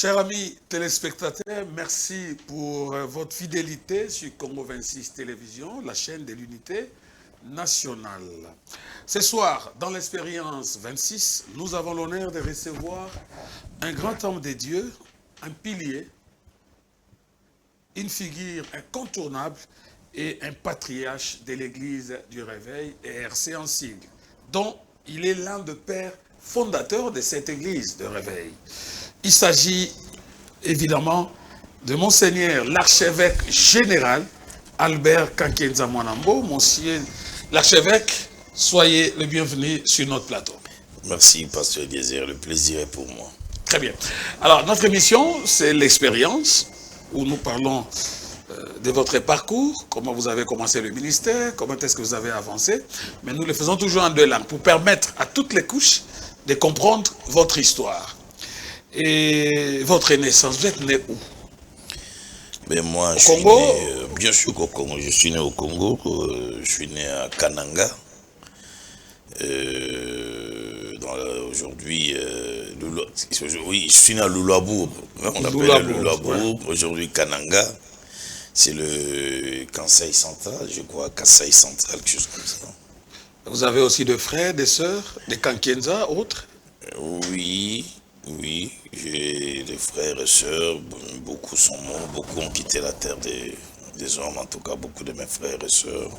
Chers amis téléspectateurs, merci pour votre fidélité sur Congo 26 Télévision, la chaîne de l'unité nationale. Ce soir, dans l'expérience 26, nous avons l'honneur de recevoir un grand homme de Dieu, un pilier, une figure incontournable et un patriarche de l'église du Réveil et RC en sigle, dont il est l'un des pères fondateurs de cette église de Réveil. Il s'agit évidemment de Monseigneur l'archevêque général Albert Kankenza Mwanambo. Monsieur l'archevêque, soyez le bienvenu sur notre plateau. Merci, Pasteur Eliezer, le plaisir est pour moi. Très bien. Alors, notre émission, c'est l'expérience, où nous parlons de votre parcours, comment vous avez commencé le ministère, comment est-ce que vous avez avancé, mais nous le faisons toujours en deux langues, pour permettre à toutes les couches de comprendre votre histoire. Et votre naissance, vous êtes né où? Ben moi, je Congo? suis né, bien sûr au Congo. Je suis né au Congo. Je suis né à Kananga. Aujourd'hui, oui, je suis né à Loulabourg. On appelle Loulabourg. Ouais. Aujourd'hui, Kananga. C'est le Kansai central, je crois, Kansai central, quelque chose comme ça. Vous avez aussi des frères, des sœurs, des Kankenza, autres? Oui. Oui, j'ai des frères et sœurs, beaucoup sont morts, beaucoup ont quitté la terre des hommes, en tout cas beaucoup de mes frères et sœurs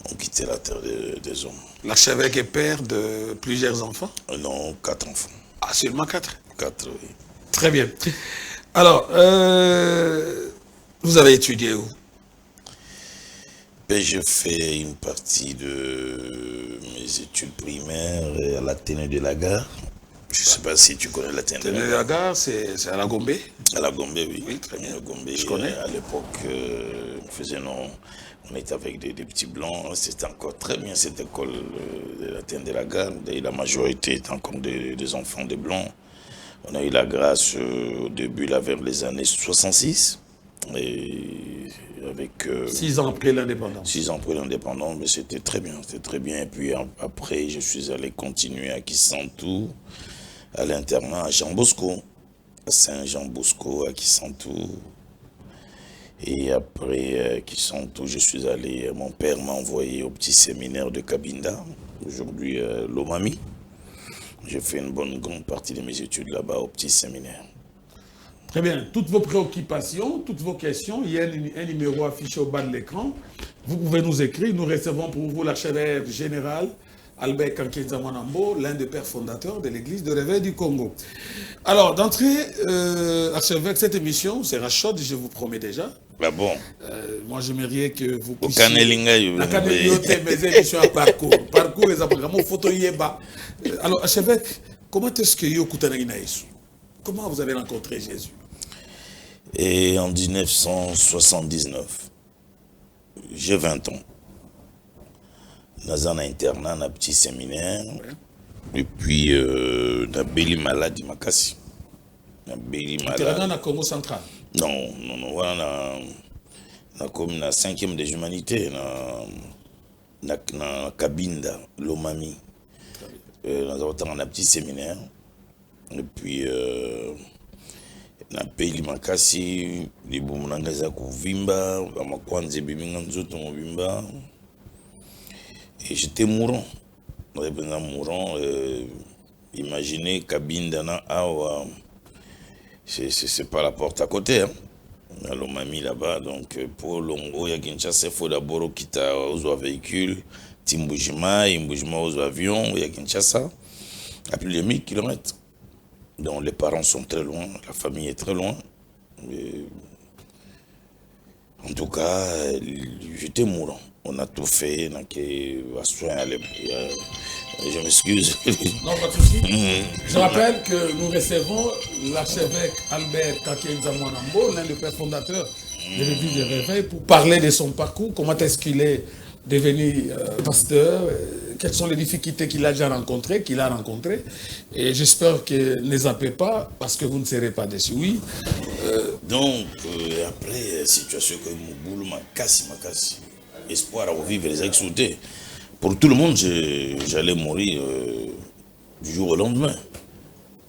ont quitté la terre des hommes. L'archevêque est père de plusieurs enfants? Non, 4 enfants. Ah, seulement 4? 4, oui. Très bien. Alors, vous avez étudié où? Ben, je fais une partie de mes études primaires à l'Athénée de la Gare. Je ne sais pas si tu connais l'Athénée de la Gare, c'est à la Gombe? À la Gombe, oui. Oui, très bien. La Gombe, je connais. À l'époque, on était avec des petits blancs. C'était encore très bien cette école de l'Athénée de la Gare. La majorité était encore des enfants des blancs. On a eu la grâce au début, là, vers les années 66. Et avec 6 ans après l'indépendance. 6 ans après l'indépendance, mais c'était très bien, c'était très bien. Et puis après, je suis allé continuer à Kisantou, à l'internat à Jean Bosco, à Saint-Jean-Bosco, à Kisantou. Et après Kisantou, je suis allé, mon père m'a envoyé au petit séminaire de Cabinda, aujourd'hui Lomami. J'ai fait une grande partie de mes études là-bas au petit séminaire. Très bien. Toutes vos préoccupations, toutes vos questions, il y a un numéro affiché au bas de l'écran. Vous pouvez nous écrire. Nous recevons pour vous l'archevêque général Albert Kankenza Mwanambo, l'un des pères fondateurs de l'église de Réveil du Congo. Alors, d'entrée, archevêque, cette émission sera chaude, je vous promets déjà. Ah bon? Moi, j'aimerais que vous puissiez... Parcours, les apparemment, photo yeba. Alors, archevêque, comment est-ce que vous avez Comment vous avez rencontré Jésus? Et en 1979, j'ai 20 ans. Dans un internat, un petit séminaire. Ouais. Et puis, dans Béli Maladi Makassi. Internat dans Congo central? Non, voilà, comme la 5e des humanités, dans Cabinda, Lomami. Dans un petit séminaire. Et puis, na Béli Makassi, les Boumounangaza Kouvimba, Amakwanze Biminga Nzoto Mobimba. Et j'étais mourant. Imaginez Cabinda na Awa. C'est pas la porte à côté. Hein. Lomami là-bas. Donc pour Longo, il y a Kinshasa, il faut d'abord quitter aux véhicules. Timbujima aux avions, il y a Kinshasa. À plus de 1000 km. Donc les parents sont très loin, la famille est très loin. Et en tout cas, j'étais mourant. On a tout fait, je m'excuse. Non, pas de souci. Je rappelle que nous recevons l'archevêque Albert Kankenza Mwanambo, l'un des pères fondateurs de l'église de Réveil, pour parler de son parcours, comment est-ce qu'il est devenu pasteur, quelles sont les difficultés qu'il a déjà rencontrées, et j'espère que ne zappez pas, parce que vous ne serez pas déçus. Oui. Donc, après, situation que Mouboulou m'a cassé, espoir à vivre les exautés. Pour tout le monde, j'allais mourir du jour au lendemain.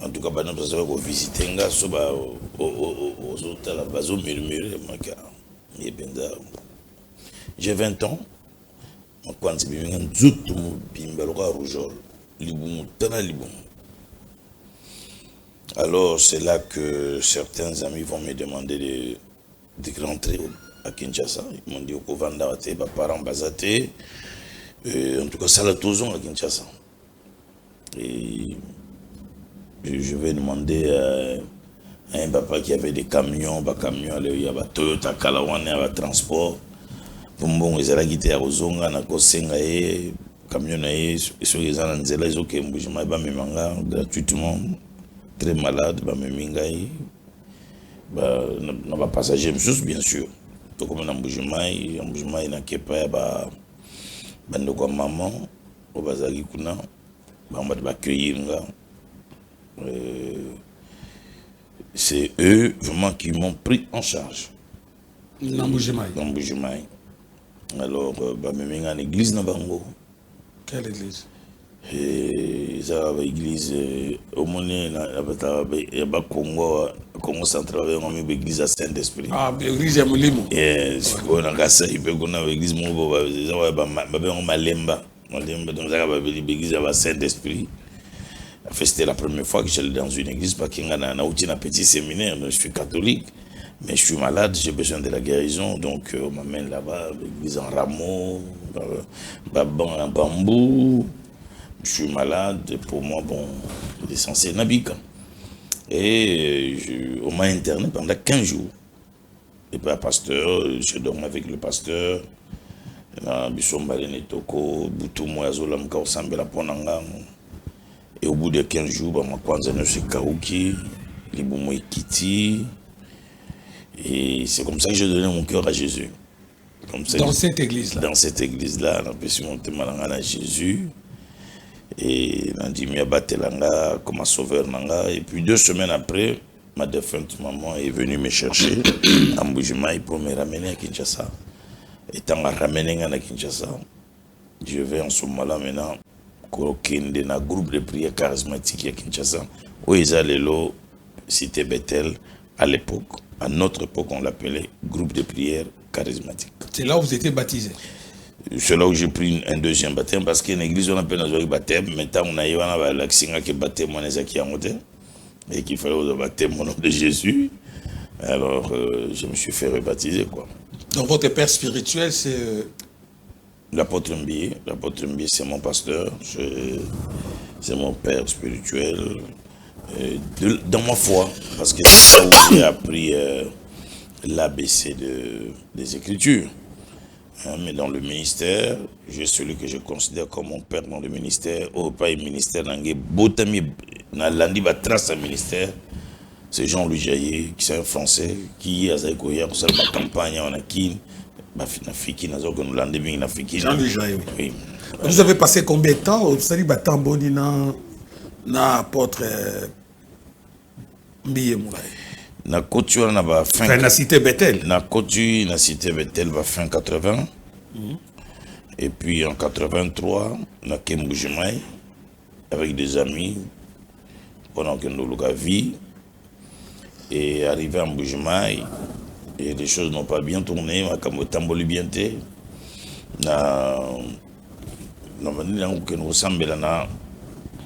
En tout cas, bah, nous avons visité nga so ba aux hôtels la bazo murmurer maka. J'ai 20 ans. Mon point c'est bien nzutu bimbaloka rougeole. Libumu tana libumu. Alors c'est là que certains amis vont me demander de rentrer à Kinshasa. Ils m'ont dit au Kovandate, mes parents basaté. En tout cas, ça l'a toujours à Kinshasa. Et je vais demander à un papa qui avait des camions, il y avait Toyota Kalawane, il y avait transport. Bon, ils allaient quitter à Ozonga, na Kosenga, camion, et ceux qui ont des élèves, ils ont gratuitement. Très malade, bah memingai, bah n'a pas passager juste bien sûr. Tout comme un bougemaï n'a pas bah bande quoi maman au bazari kuna, bah on va accueillir là. C'est eux vraiment qui m'ont pris en charge. Bougemaï. Alors bah meminga en église na bango. Quelle église? Et ça va église au moment là Congo central on a église à Saint-Esprit. Ah, l'église à Molimo. Et on a gassa il peut qu'on a église mon on malemba donc ça va église à Saint-Esprit. C'était la première fois que j'allais dans une église parce qu'il y a un petit séminaire. Je suis catholique mais je suis malade, j'ai besoin de la guérison, donc on m'amène là-bas l'église en rameau, en bambou. Je suis malade, pour moi, bon, il est censé Nabika. Et on m'a interné pendant 15 jours. Et puis, pasteur, je dormais avec le pasteur. Et au bout de 15 jours, je suis Kauki, les Kiti. Et c'est comme ça que j'ai donné mon cœur à Jésus. Comme ça, dans cette église-là? Dans cette église-là, on a pu monter à Jésus. Et Nandimia Batelanga comme sauveur Nanga. Et puis 2 semaines après, ma défunte maman est venue me chercher à Mbujimaï pour me ramener à Kinshasa. Étant ramené à Kinshasa, je vais en ce moment-là maintenant dans un groupe de prière charismatique à Kinshasa, où ils allaient là, cité Bethel, à l'époque. À notre époque, on l'appelait groupe de prière charismatique. C'est là où vous étiez baptisé? C'est là où j'ai pris un deuxième baptême parce qu'une église on appelle un baptême. Maintenant on a eu un baptême qui baptême et qu'il fallait au baptême au nom de Jésus. Alors je me suis fait rebaptiser quoi. Donc votre père spirituel c'est l'apôtre Mbié. L'apôtre Mbié c'est mon pasteur. C'est mon père spirituel dans ma foi parce que c'est là où j'ai appris l'ABC des Écritures. Mais dans le ministère, je suis celui que je considère comme mon père dans le ministère. Au pas ministère, trace ministère. C'est Jean-Louis Jaillet, qui est un Français, qui a fait la campagne en Akin. Jean-Louis Jaillet. Oui. Vous avez passé combien de temps au célibat Tamboni na apôtre Mbié Moulay? Na couture na ba fin na cité Bethel. Na couture na cité Bethel va fin 80. Et puis en 83, na Kemboujimaï avec des amis pendant que nous l'avons vie et arrivé en Boujimaï et les choses n'ont pas bien tourné, ma Tamboli bienté. Na que nous semble na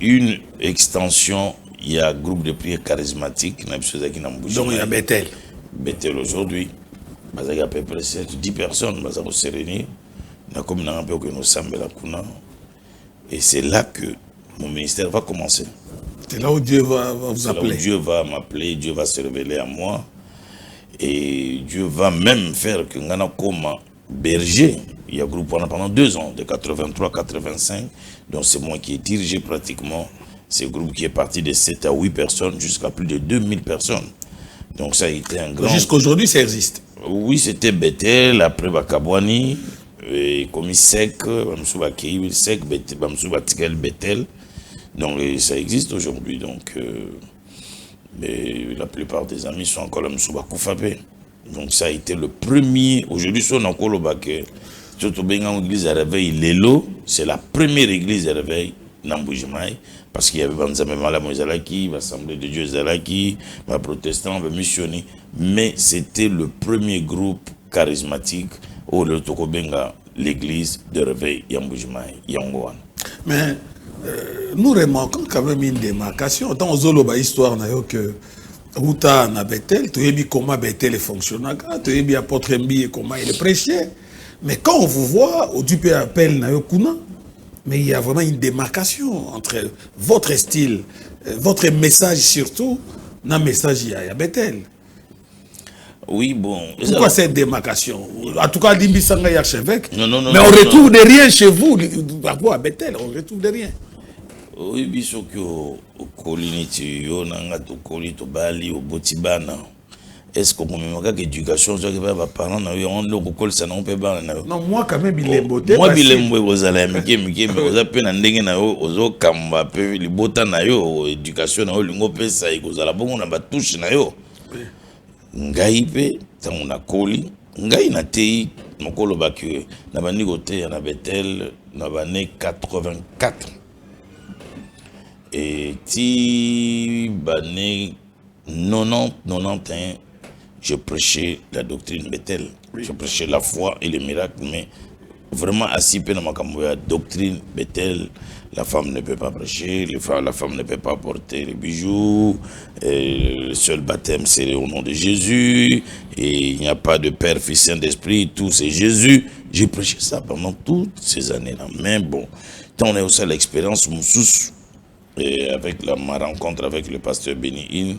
une extension. Il y a un groupe de prière charismatique. Donc il y a Bethel. Bethel aujourd'hui. Il y a à peu près 10 personnes. Il y a Sérénie. Et c'est là que mon ministère va commencer. C'est là où Dieu va vous appeler. Là où Dieu va m'appeler, Dieu va se révéler à moi. Et Dieu va même faire que Ngana Koma berger. Il y a un groupe pendant 2 ans, de 83 à 85. Donc c'est moi qui ai dirigé pratiquement. C'est un groupe qui est parti de 7 à 8 personnes jusqu'à plus de 2000 personnes. Donc ça a été un grand... Jusqu'à aujourd'hui, ça existe? Oui, c'était Bethel, après Bakabouani, Komi Sek, Bamsouba Kei, Sek, Bamsouba Tikel, Bethel. Donc ça existe aujourd'hui. Donc mais la plupart des amis sont encore là, Bamsouba Koufapé. Donc ça a été le premier... Aujourd'hui, si on a encore le bac, surtout l'église à réveil, Lélo, c'est la première église à réveil Namboujimai, parce qu'il y avait Banzame Malamo Zalaki, l'Assemblée de Dieu Zalaki, les protestants, les missionnaires, mais c'était le premier groupe charismatique au Tokobenga, l'église de réveil Yamboujimai, Yangoan. Mais nous remarquons quand même une démarcation. Dans Zoloba histoire, que Ruta na Bethel, tu sais comment Bethel fonctionne, tu sais apôtre Mbi et comment il prêchait. Mais quand on vous voit, au Dupé appel na Kuna, mais il y a vraiment une démarcation entre votre style, votre message surtout, na message à Bethel. Oui, bon. Pourquoi cette démarcation? En tout cas, Limbisanga et archevêque. Non, mais on retrouve de rien chez vous, à Bethel, on retrouve de rien. Oui, biso ko koliniti yo nanga to kolito bali au botibana. Est-ce qu'on peut même que l'éducation soit que les parents na yo on le kokol ça non peut ba na yo. Non, moi quand même bilembo te. Moi bilembo ozala mike mais oza pe na ndenge na yo ozo kamba pe libota na yo éducation na yo lingo pe ça ikozala bongo na ba touche na yo. Ngai pe tango na koli ngai na tei mokolo bakue na bandi kote na Bethel na bane 84. Et ti bane 91, je prêchais la doctrine Bethel. Je prêchais la foi et les miracles, mais vraiment assis dans ma doctrine Bethel, la femme ne peut pas prêcher, la femme ne peut pas porter les bijoux, le seul baptême c'est au nom de Jésus, et il n'y a pas de Père, Fils, Saint-Esprit, tout c'est Jésus. J'ai prêché ça pendant toutes ces années-là. Mais bon, quand on est aussi à l'expérience, et avec ma rencontre avec le pasteur Béni In,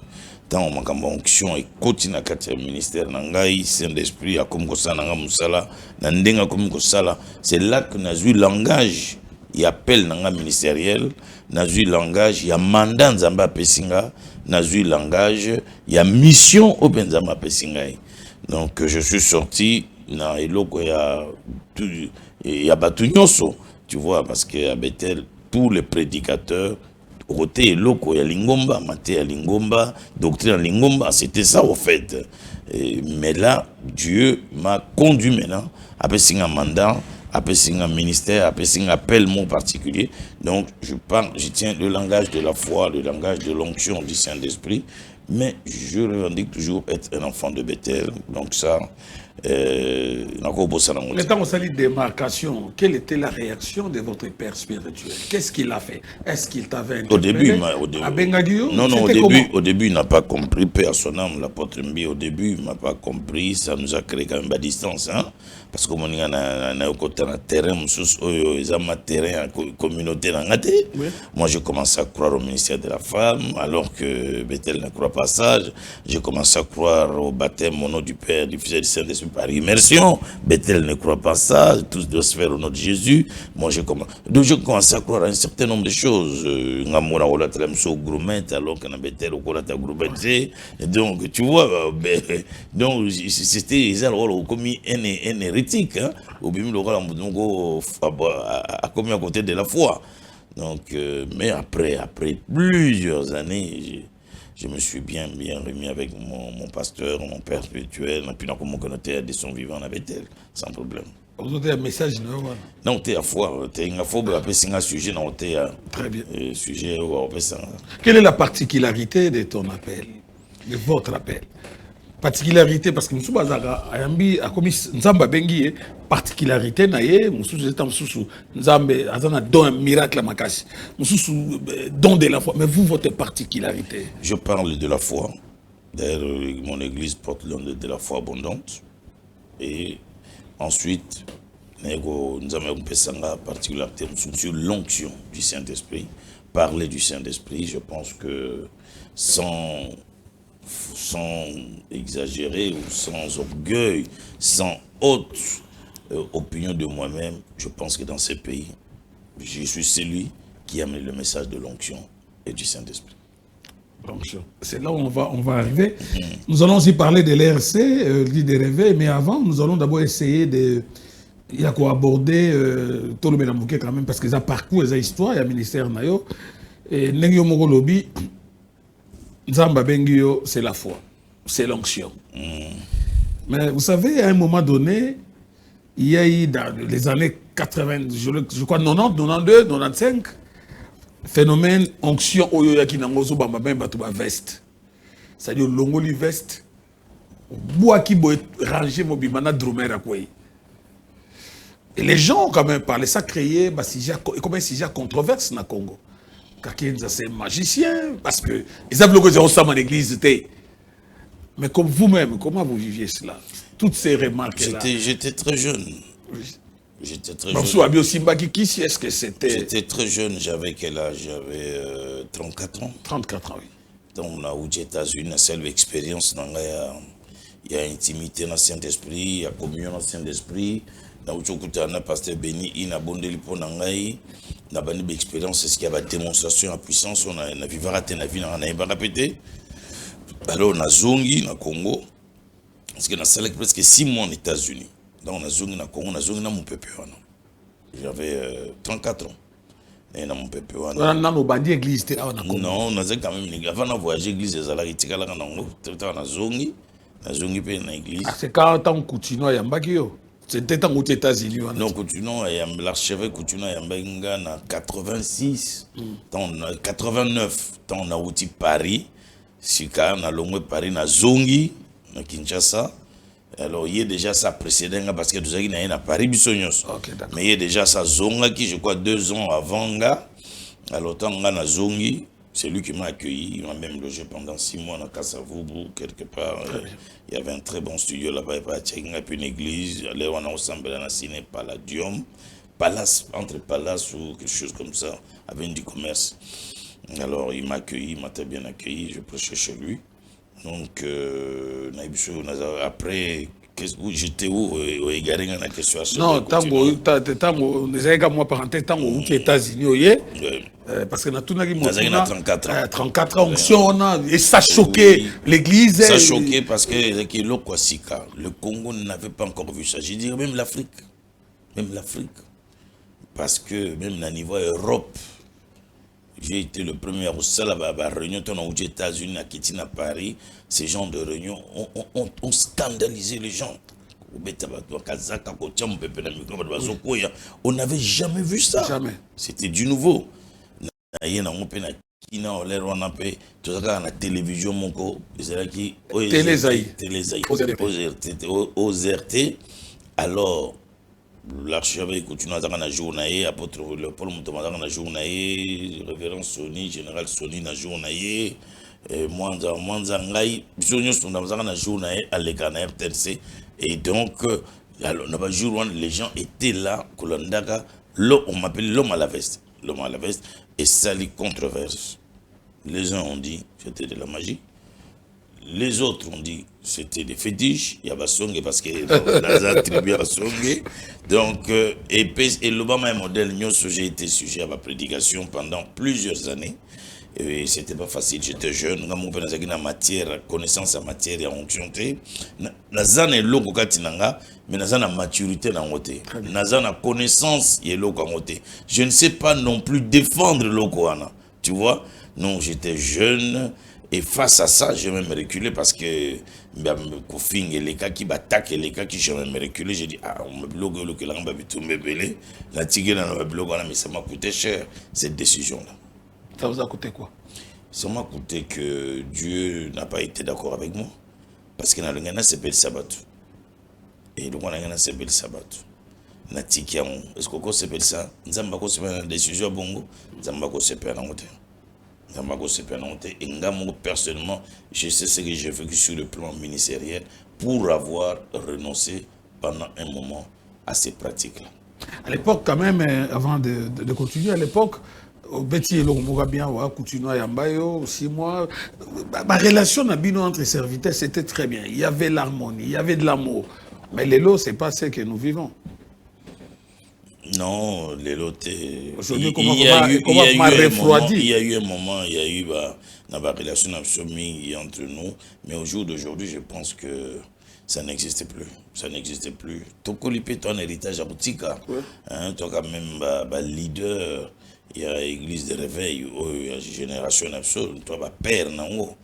tant on m'a onction et continue à quatre ministère nangai Saint-Esprit a comme ça nanga musala nandenga comme ça, c'est là que n'a eu langage il appelle nanga ministériel, n'a eu langage il y a mandat nzamba pesinga, n'a eu langage il y a mission au benzamba pesinga. Donc je suis sorti na eloko il y a batunyoso, tu vois, parce que à Bethel tous les prédicateurs côté loko ya lingomba, maté ya lingomba, doctrine lingomba, c'était ça au fait. Mais là, Dieu m'a conduit maintenant, après un mandat, après un ministère, après un appel mot particulier. Donc je parle, je tiens le langage de la foi, le langage de l'onction du Saint-Esprit, mais je revendique toujours être un enfant de Bethel. Donc ça, mais dans cette démarcation, quelle était la réaction de votre père spirituel? Qu'est-ce qu'il a fait? Est-ce qu'il t'avait interpellé? Au début, il n'a pas compris, paix à son âme, l'apôtre Mbi, au début, il n'a pas compris, ça nous a créé quand même à distance, hein? Parce que mon terrain, terrain communautaire, moi j'ai commencé à croire au ministère de la femme, alors que Bethel ne croit pas ça. J'ai commencé à croire au baptême au nom du Père, du Fils et du Saint-Esprit par immersion. Bethel ne croit pas ça, tout doit se faire au nom de Jésus. Moi j'ai commencé à croire à un certain nombre de choses. Donc tu vois, donc c'était comme un hérétique, hein, comme à côté de la foi. Donc, mais après plusieurs années, je me suis bien remis avec mon pasteur, mon père spirituel, et puis mon connoté de son vivant à Bethel, sans problème. Vous avez un message, non? Tu es à foi, tu es à foi, c'est un sujet, non? Très bien. Sujet, quelle est la particularité de ton appel, de votre appel? Particularité, parce que nous sommes à comme Nzamba Bengi, particularité, nous sommes Nzamba, don un miracle à Makashi, nous sommes don de la foi, mais vous, votre particularité? Je parle de la foi. D'ailleurs, mon église porte le nom de la foi abondante. Et ensuite, nous avons une particularité sur l'onction du Saint-Esprit. Parler du Saint-Esprit, je pense que sans exagérer ou sans orgueil, sans haute opinion de moi-même, je pense que dans ces pays, je suis celui qui amène le message de l'onction et du Saint-Esprit. C'est là où on va arriver. Nous allons aussi parler de l'RC, l'idée des réveils, mais avant, nous allons d'abord essayer de... Il y a quoi aborder tout le Bélamouké quand même, parce qu'ils ont parcours, ils ont histoire, il y a ministère Nayo, et Nengyo Mogolobi, Nzamba Bengio, c'est la foi, c'est l'onction. Mais vous savez, à un moment donné, il y a eu dans les années 80, je crois 90, 92, 95, phénomène onction oyo ya kinangozo bamba ben bato ba veste. C'est-à-dire longoli veste bois qui boit ranger mobimana dromer à quoi. Et les gens ont quand même parlé ça créé bah si j'ai comme un sujet controverse na Congo. Kakenza c'est magicien parce que ils avaient le côté ensemble en église était. Mais comme vous-même, comment vous viviez cela? Toutes ces remarques là. J'étais très jeune. J'étais très jeune. Est-ce que c'était... J'étais très jeune, j'avais quel âge? J'avais 34 ans. 34 ans, oui. Donc, on a eu aux États-Unis, la seule expérience, il y a intimité dans le Saint-Esprit, il y a communion dans le Saint-Esprit. Dans le pasteur Béni, il y a une expérience, c'est ce qu'il y a une démonstration en puissance, on a vécu la vie, on a répété. Alors, on a zongi dans le Congo, parce qu'on a presque 6 mois aux États-Unis. Donc, on a zongi dans le Congo, on a zongi dans mon peuple. J'avais 34 ans. Et dans mon peuple. On a église. Non, on a quand même. Avant de voyager l'église, on a été à zongi. On a zongi dans l'église. C'est quand on continue à Yambakio. C'était aux États-Unis. Non, continuons, l'archevêque continue à Yambenga en 86, en 89, on a outil Paris, Sika, on a longué Paris, na Zongi, na Kinshasa. Alors, il y a déjà ça précédent parce que nous avons à Paris, Bissonios. Mais il y a déjà ça Zonga qui, je crois, 2 ans avant, alors, tant on a Zongi, c'est lui qui m'a accueilli, il m'a même logé pendant 6 mois à Kassavoubou, quelque part. Il y avait un très bon studio là-bas, il y avait une église, là on a ensemble dans la ciné Palladium, Palace, entre Palace ou quelque chose comme ça, avec du commerce. Alors il m'a accueilli, il m'a très bien accueilli, je prêchais chez lui. Donc, après, j'étais où égaré dans la question à ce non, tango, les aïgas, moi, parenthèse, tango, aux États-Unis, parce que nous avons 34 ans, et ça choquait l'église. Ça choquait parce que le Congo n'avait pas encore vu ça. Je dirais même l'Afrique. Même l'Afrique. Parce que même au niveau Europe, j'ai été le premier au salle à la réunion aux États-Unis, à Paris. Ces genres de réunions ont scandalisé les gens. On n'avait jamais vu ça. Jamais. C'était du nouveau. La télévision, OZRT. Alors, l'archevêque continue à dans la journée, apôtre Paul Moutomada dans la journée, révérend Sony, général Sony dans la journée, Mwanzangai, nous sommes dans la journée à l'Écana RTNC. Et donc, les gens étaient là, on m'appelle l'homme à la veste. L'homme à la veste, et ça les controverse. Les uns ont dit c'était de la magie. Les autres ont dit c'était des fétiches. Il y a Songe parce que les attribués à Songe. Donc, et l'Obama est modèle, j'ai été sujet à ma prédication pendant plusieurs années. Et c'était pas facile, j'étais jeune. Mon père a matière, connaissance en matière et en onction. Nazana est logo katinanga, mais nazana maturité dans côté. Nazana connaissance et logo en côté. Je ne sais pas non plus défendre logo ana. Tu vois? Non, j'étais jeune. Et face à ça, j'ai même reculé parce que les cas qui m'attaquent, les cas qui j'ai même reculé, j'ai dit, ah, on me bloque le que là, on va tout me beller. La tigre dans le bloc, mais ça m'a coûté cher, cette décision-là. Ça vous a coûté quoi? Ça m'a coûté que Dieu n'a pas été d'accord avec moi. Parce que dans le Ghana, c'est bel sabbat. Et le Ghana, c'est bel sabbat. Est-ce qu'on sait ça? Nous avons une décision bongo, nous avons et personnellement, je sais ce que j'ai vécu sur le plan ministériel pour avoir renoncé pendant un moment à ces pratiques-là. À l'époque, quand même, avant de continuer, à l'époque, Betty et Longmoura bien, continuer à Yambayo, 6 mois. Ma relation entre serviteurs, c'était très bien. Il y avait l'harmonie, il y avait de l'amour. Mais les lots, ce n'est pas ce que nous vivons. Non, les lotés. Aujourd'hui, il y a eu un moment, il y a eu la relation entre nous. Mais au jour d'aujourd'hui, je pense que ça n'existe plus. Ça n'existe plus. Tokolipé, ton héritage à boutique. Toi, quand même, leader, il y a l'église de réveil, il y a génération absolue, toi, père, non.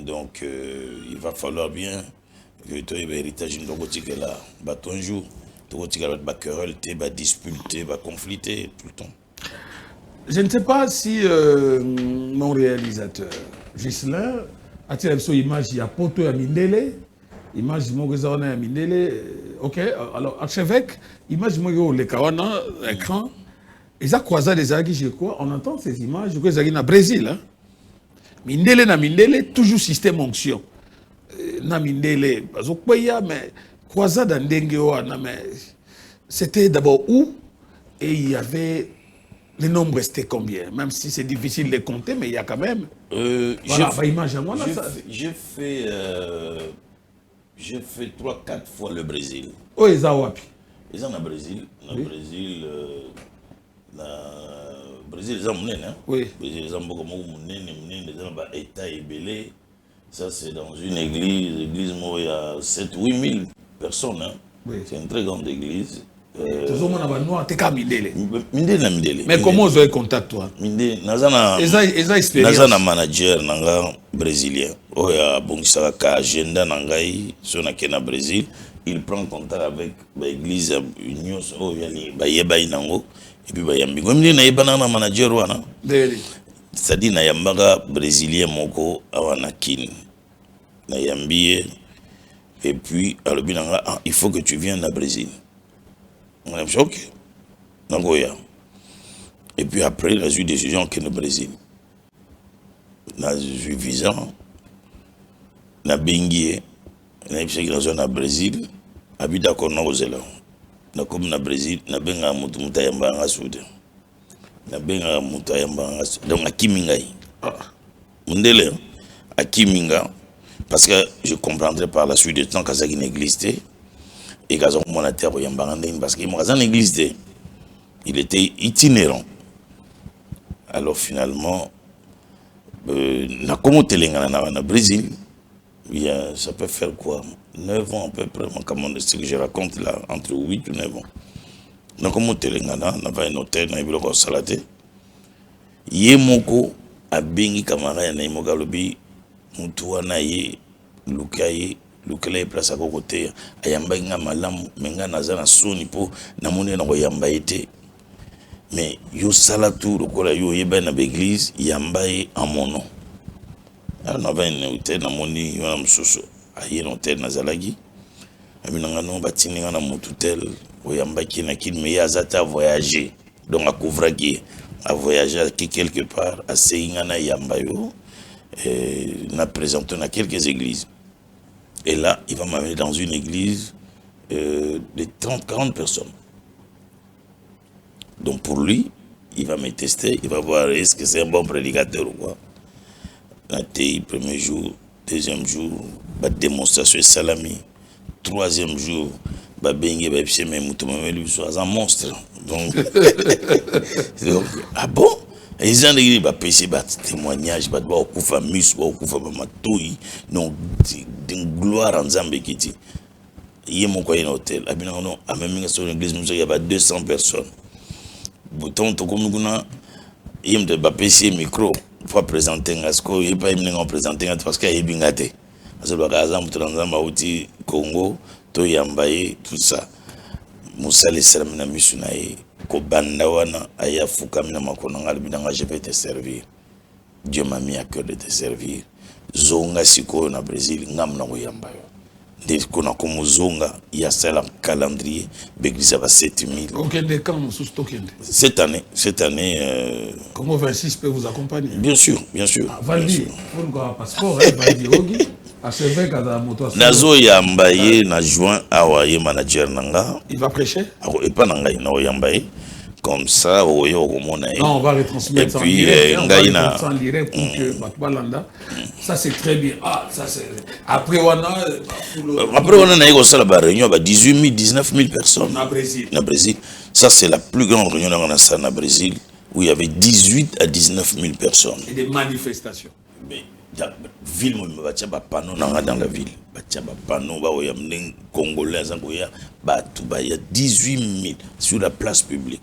Donc, il va falloir bien que toi, héritage de boutique là, ton jour. Tu vas querelle, tu vas disputer, tu vas confliter tout le temps. Je ne sais pas si mon réalisateur, Ghislain, a-t-il une image, il y a Poto à Mindele, image de Mogazana à Mindele, ok, alors archevêque, image de le Kawana, écran, et ça croisa des agues, je crois, on entend ces images, je crois que c'est au Brésil, hein. Mindele na Mindele, toujours système onction. Na Mindele, mais croisa dans Dengue, mais c'était d'abord où, et il y avait. Les nombres restaient combien? Même si c'est difficile de compter, mais il y a quand même. Voilà, j'ai fait 3-4 fois le Brésil. Oh, ils ont wapi? Ils ont au Brésil. Au Brésil, Brésil, ils ont monnaie, hein? Oui. Ils ont beaucoup de monnaie, ils ont État et Belé. Ça, c'est dans une église. L'église, il y a 7-8 000 personnes. Hein? Oui. C'est une très grande église. Mais comment vous avez contact toi? Naza manager nanga brésilien. Oya bongisaka agenda nangai sonake na Brésil. Il prend contact avec l'église union oyani bayeba inango et puis bayambi. Ngomni na yebana na manager wana. C'est-à-dire na yambaka brésilien moko awana kin. Na yambiye et puis alobi nanga il faut que tu viennes au Brésil. On a dit ok. Et puis après, il a eu une décision qui est au Brésil. Il a eu visa. Il a bengué. Il a eu une zone au Brésil. Il a eu d'accord au Zéland. Il a comme au Brésil, il a bengué à Moutoumouta Yamba en Soud. Il a bengué à Moutoumouta Yamba en Soud. Donc à Kimingaï. Mundele, à Kiminga. Parce que je comprendrai par la suite du temps qu'il y a une église. Et parce qu'il y a une église, il était itinérant. Alors finalement, au Brésil, ça peut faire quoi? 9 ans à peu près, ce que je raconte là, entre 8 ou 9 ans. Donc, on a un hôtel, on a un salaté. Yemoko a bengi kamara ya naimoka lobi, mutuana ye, lukaye, lukela ye place à côté, ayamba inga malamu, menga nazana soni po, namone na yamba ete. Mais yo salatu, le kola yo yeba na l'église, yamba ye en mon nom. Alors, on avait un hôtel, namoni, yo na msoso, aye un hôtel nazalagi. Aminanga no batini na motutel, oyamba ki na kin, mais yazata a voyager. Donc à couvrir qui a voyagé quelque part à Seingana Yambayo, n'a présenté dans quelques églises. Et là, il va m'amener dans une église de 30-40 personnes. Donc pour lui, il va me tester, il va voir est-ce que c'est un bon prédicateur ou quoi. Premier jour, deuxième jour, démonstration salami. Troisième jour, un monstre. Donc, ah bon? Ils ont dit que témoignage, donc, d'une gloire en Zambékiti. Il y a mon coin hôtel. À même sur l'église, il y a 200 personnes. Bouton, tout comme nous, il y a un micro pour présenter un asco, il n'y a pas de présenter parce qu'il y a un bingate. Parce que le Congo, to yambaye, tout ça. Moussa les salamina misunaye, ko bandawana, aya fukamina makonanga, je vais te servir. Dieu m'a mis à cœur de te servir. Zonga siko na Brésil, ngam na yambayo. Dès qu'on a comme zonga, il y a ça le calendrier, l'église va 7000. Cette année. Comment 26 peut vous accompagner? Bien sûr. Valdi, pour un passeport, Valdi Ogi. Nazo yambaye na juin awaye manager nanga. Il va prêcher? Et pas nanga na yambaye. Comme ça, non, on va retransmettre ça en direct. On va retransmettre en direct pour que Batbalanda. Ça c'est très bien. Ah, ça c'est. Après on a eu la réunion à 18 000, 19 000 personnes. Au Brésil. Ça c'est la plus grande réunion qu'on a au Brésil où il y avait 18 à 19 000 personnes. Et des manifestations. Mais ville panneau dans la ville panneau congolais il y a 18 000 sur la place publique.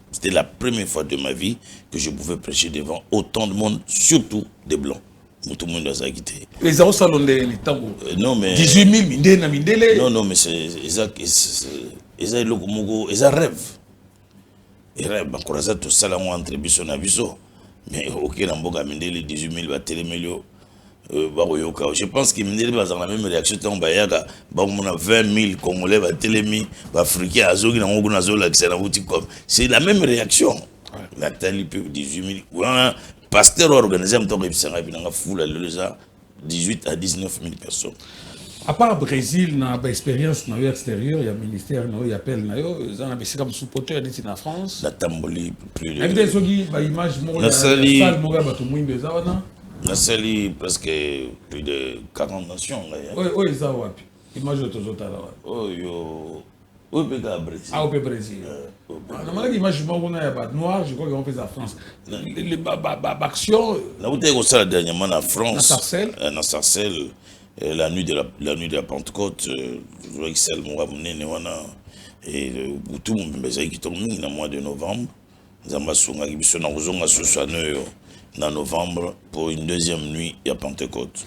C'était la première fois de ma vie que je pouvais prêcher devant autant de monde, surtout des blancs. Tout le monde a quitté. Les gens sont les tambours. Non mais 18 000 mindele. Non mais c'est ils rêve. Et là, bakoraza tout ça là entre biso na biso. Mais ok, na mboka mindeli 18 000 batelemeli. Je pense qu'il me dit la même réaction. On a 20 000 Congolais, Africains, c'est la même réaction. Nathalie peut 18 000. Pasteur organisé, 18 à 19 000 personnes. À part Brésil, dans l'expérience extérieure, il y a un ministère qui appelle, ils ont comme sous-porteur en France. La Tamboli, plus de... Avec des images, la salle presque plus de 40 nations. Oui, ça va. Image de tous les autres. Au Brésil. Ah, au Brésil. On a l'image noire, je crois qu'ils ont fait ça en France. Les actions. Là où tu es ça dernièrement en France. À Sarcelles. La nuit de la Pentecôte, je vois que c'est le mois et tout le monde qui tombe dans le mois de novembre. Nous avons en novembre pour une deuxième nuit à Pentecôte.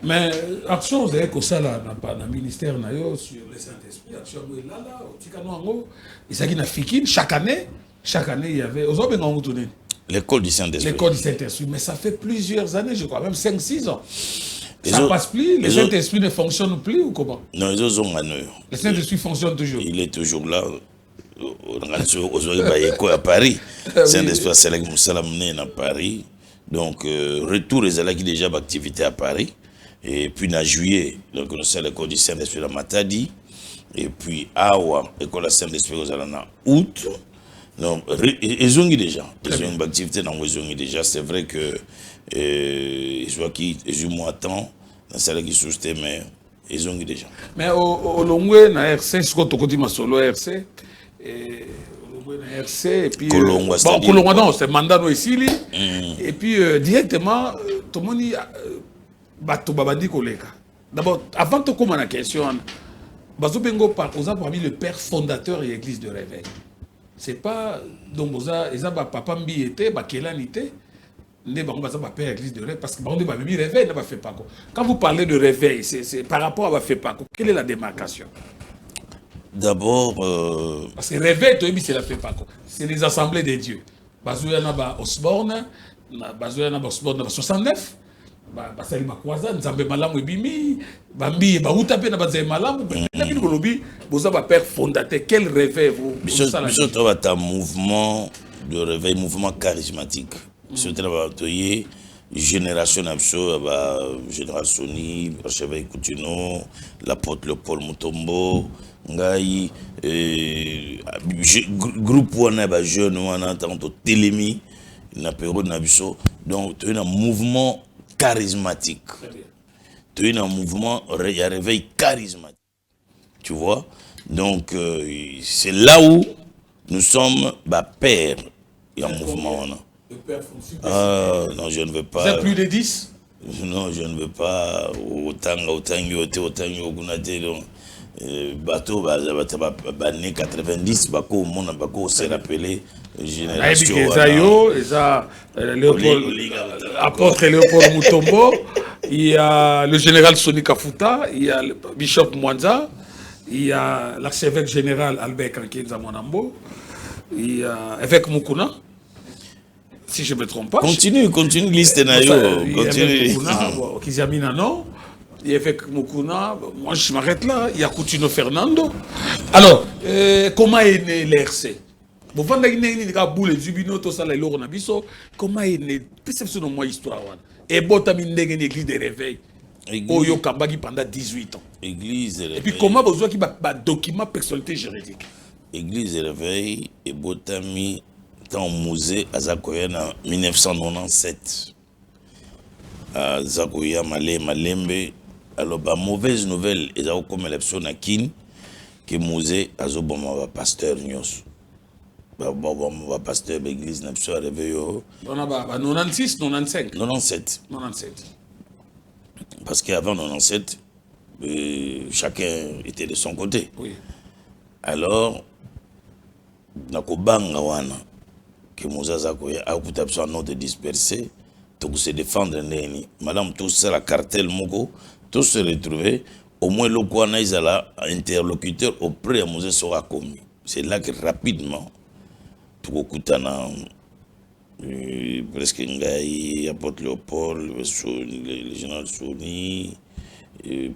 Mais action vous avez que ça là dans le ministère sur le Saint-Esprit, action là au Tikano chaque année il y avait l'école du Saint-Esprit. L'école du Saint-Esprit, mais ça fait plusieurs années, je crois, même 5-6 ans. Ça ne passe plus, le Saint-Esprit ne fonctionne plus ou comment? Non, ils ont le Saint-Esprit fonctionne toujours. Il est toujours là. À Paris. Saint-Esprit à Paris. Donc, retour les allés qui déjà d'activité à Paris. Et puis, en juillet, donc, on a l'école du Saint-Esprit à Matadi. Et puis, Awa, l'école du Saint-Esprit en août. Donc, ils ont déjà. Ils ont une activité dans ils ont déjà. C'est vrai que je vois qu'ils ont moins de temps dans celle qui soutient, mais ils ont déjà. Mais au Longwe, na RC, ce qu'on dit ma solo RC, et puis Kolongwa, non, c'est mandat ici, et puis directement, tout le monde dit bato babadi koleka. D'abord, avant de commencer la question, Bazo Bengo parmi le père fondateur de l'église de Réveil. C'est pas donc ils ont papa mbi était bakelanité. Père église de réveil parce que réveil n'a pas fait pas. Quand vous parlez de réveil, c'est par rapport à fait pas. Quelle est la démarcation? D'abord, parce que réveil, c'est la fait pas. C'est les assemblées des dieux. Bazouya na Osborne, Bazouya na Osborne 69. Basali bakwaza nzambe malamu ebimi bambi ba utape na bazai malamu na bino kolobi boza ba père fondateur. Quel réveil vous ça un mouvement de réveil, mouvement charismatique. C'est une génération génération Archevêque Coutinho, l'apôtre Paul Mutombo, Ngai, groupe wana jeune wana tanto Télémi, na période nabiso. Donc tu es un mouvement charismatique. Tu es un mouvement réveil charismatique. Tu vois? Donc c'est là où nous sommes pères et un mouvement. Ah non, je ne veux pas. Vous êtes plus de 10? Non, je ne veux pas. Autant bateau, 90, bako mon bako s'est rappelé génération. Apôtre Léopold Mutombo, il y a le général Soni Kafuta, il y a le bishop Mwanza, il y a l'archevêque général Albert Kankenza Monambo, il y a évêque Mukuna. Si je ne me trompe pas. Continue, liste nayo. Continue. Kizamina non. Il y a avec Mukuna. Moi je m'arrête là. Il y a Coutinho Fernando. Alors, comment est né l'RC? Bon, quand il y a boule Zubino, tout ça, les lourds nabiso. Comment est né? Perception de moi histoire. Et botamine une église de réveil. Oyo Kambagi pendant 18 ans. Église de réveil. Et puis comment vous avez un document personnalité juridique? Église de réveil et botami. Dans le musée à Zakoya en 1997. À Zakoya, Malembe. Alors, mauvaise nouvelle, ils ont comme l'élection à Kin, que le musée a un pasteur Nyos. Un pasteur de l'église n'a pas réveillé. On a 96, 95. 97. 97. Parce qu'avant 97, chacun était de son côté. Oui. Alors, Nakobanga wana. Que Moussa Koya a coupé un nom de dispersé, tout se défendre neni. Madame tout ça la cartel moko, tout se retrouver au moins le Kouana Isala interlocuteur auprès de Moussa sera commis. C'est là que rapidement Tukokutana presque Ngai, apôtre Léopold, le général Soni,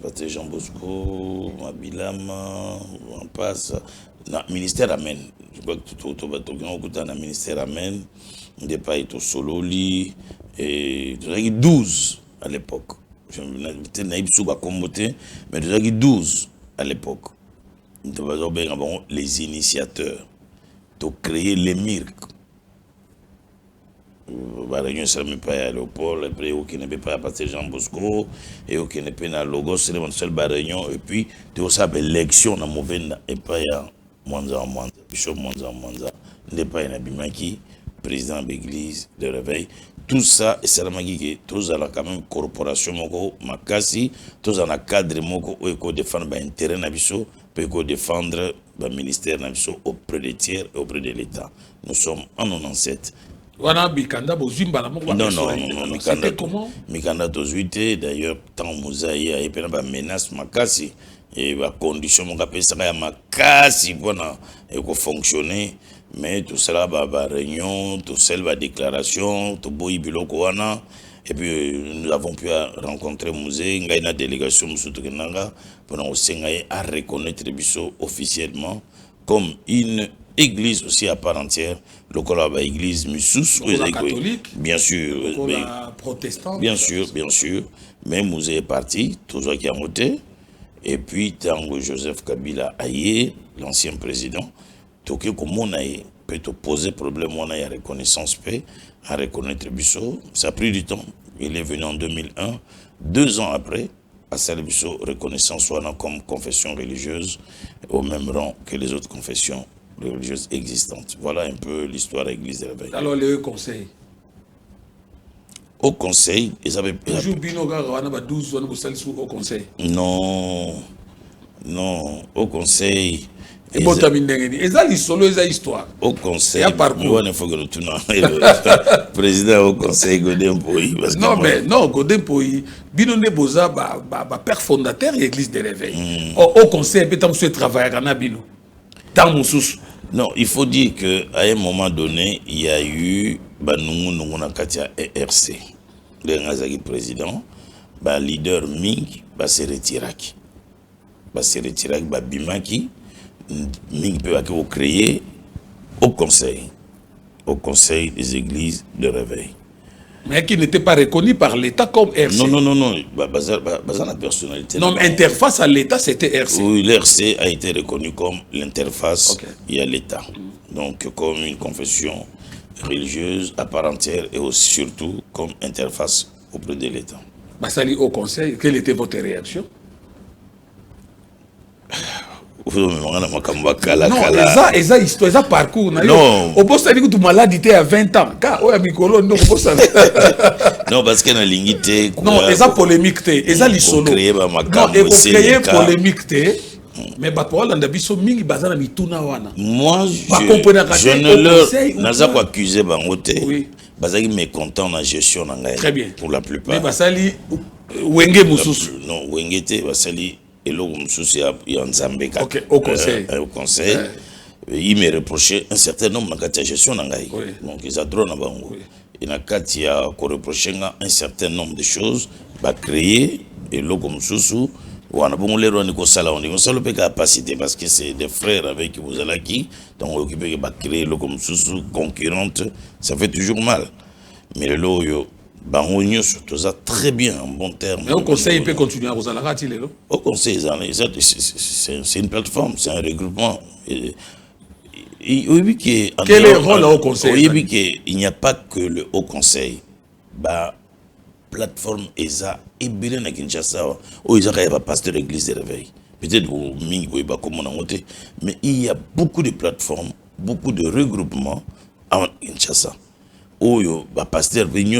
Patrick Jean Bosco, Mabilama, on passe. Na ministère Amen. Je crois que tout le ministère Amen. Départ est au Sololi. Et 12 à l'époque. Je n'ai naïf sous ma communauté, mais 12 à l'époque. Les initiateurs. De créer les mirques. Réunion ça me pas à Léopold, après qui ne peut pas passer Jean Bosco et qui ne peut pas logo c'est mon seul réunion et puis tu sais l'élection na mauvais et pas ya Mwanza bishop Mwanza n'est pas un abimaki président de l'église de réveil tout ça et c'est la magie que tous à la quand même corporation moko makasi tous à la cadre moko ou défendre ba intérêt na biso peut défendre ba ministère na biso auprès des tiers et auprès de l'État. Nous sommes en 97. Non, Mikanda tozuite d'ailleurs tant Mouzaï a été une menace makasi et la condition mon capé ça makasi pour fonctionner mais tout cela va réunion tout cela va déclaration tout boy biloko wana et puis nous avons pu rencontrer Mouzé ngaina délégation musutukenanga pour nous à reconnaître biso officiellement comme une église aussi à part entière, le collab église Moussous, catholique, bien sûr, protestant, bien sûr, mais Mouzé est parti, toujours qui a monté, et puis Tango Joseph Kabila Aye, l'ancien président, Tokyo comme on a peut te poser problème, on a reconnaissance paix, à reconnaître Bissot, ça a pris du temps, il est venu en 2001, 2 ans après, à Salbiso, reconnaissance soit comme confession religieuse, au même rang que les autres confessions religieuses existantes. Voilà un peu l'histoire de l'Église de Réveil. Alors le conseil. Au conseil, ils avaient... Toujours Binoga, on a 12 au conseil. Non, au conseil... Et bon, et ça, l'histoire. Au conseil, il faut que nous tournions. Président au conseil, Godin Poyi. Non, mais non, Godin Poyi, Binone Boza, père fondateur de l'Église de Réveil. Au conseil, peut-être travailler à Bino. Non, il faut dire qu'à un moment donné, il y a eu Banungu Katia ERC. Le Ngazaki président, leader Ming, se retiraki. Se retiraki, Bimaki, Ming peut créer au conseil des églises de réveil. Mais qui n'était pas reconnu par l'État comme RC. Non. La personnalité. Non, mais interface à l'État, c'était RC. Oui, l'RC a été reconnu comme l'interface et à l'État. Donc, comme une confession religieuse à part entière et aussi, surtout comme interface auprès de l'État. Bassali au conseil, quelle était votre réaction? Non, ça histoire, ça parcours. Non. Au poste, tu malade à 20 ans. Non, parce qu'il y a une lignité. Non, ça polémique. Ça l'isolo. Non, et créer polémique. Mais moi, je ne leur pas accusé oui. Bazali mécontent dans la gestion. Très bien. Pour la plupart. Mais Basali, Wenge Moussous. Non, Wenge te Basali. Et là, au conseil. Au conseil. Il me reprochait un certain nombre de gestion. Donc, ils ont droit à Bango. Il y a reproché un certain nombre de choses. Créer et là, comme Soussou, on a bon l'air de capacité parce que c'est des frères avec vous allez qui, donc on occupé de créer le comme Soussou concurrente, ça fait toujours mal. Mais le lot, surtout ça très bien en bon terme. Mais au conseil, il peut continuer à vous aller. Au conseil, c'est une plateforme, c'est un regroupement. Quel est le rôle au conseil? Il n'y a pas que le haut conseil. Plateforme ESA et bien à Kinshasa, où ils ont pasteur de l'église de réveil. Peut-être au Mingo, mais il y a beaucoup de plateformes, beaucoup de regroupements à Kinshasa. Où il y a pasteur il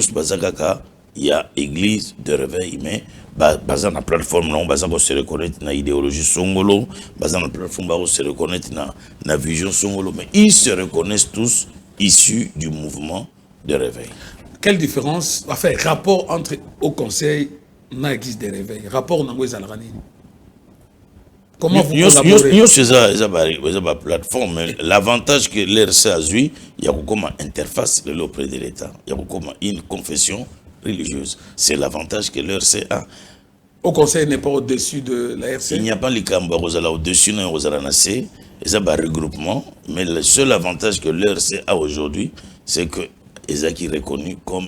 y a église de réveil, mais dans la plateforme, on se reconnaître dans l'idéologie Songolo, dans la plateforme, on se reconnaître dans la vision Songolo, mais ils se reconnaissent tous issus du mouvement de réveil. Quelle différence, enfin, rapport entre au conseil et l'église de réveil, rapport dans les Comment vous collaborez? Nous, c'est la plateforme. L'avantage que l'RC a eu, il y a comme interface auprès de l'État. Il y a comme une confession religieuse. C'est l'avantage que l'RC a. Au conseil n'est pas au-dessus de la RC? Il n'y a pas les Kamba au-dessus, non, aux Aranacé. Ils ont un regroupement. Mais le seul avantage que l'RC a aujourd'hui, c'est que ils ont reconnu comme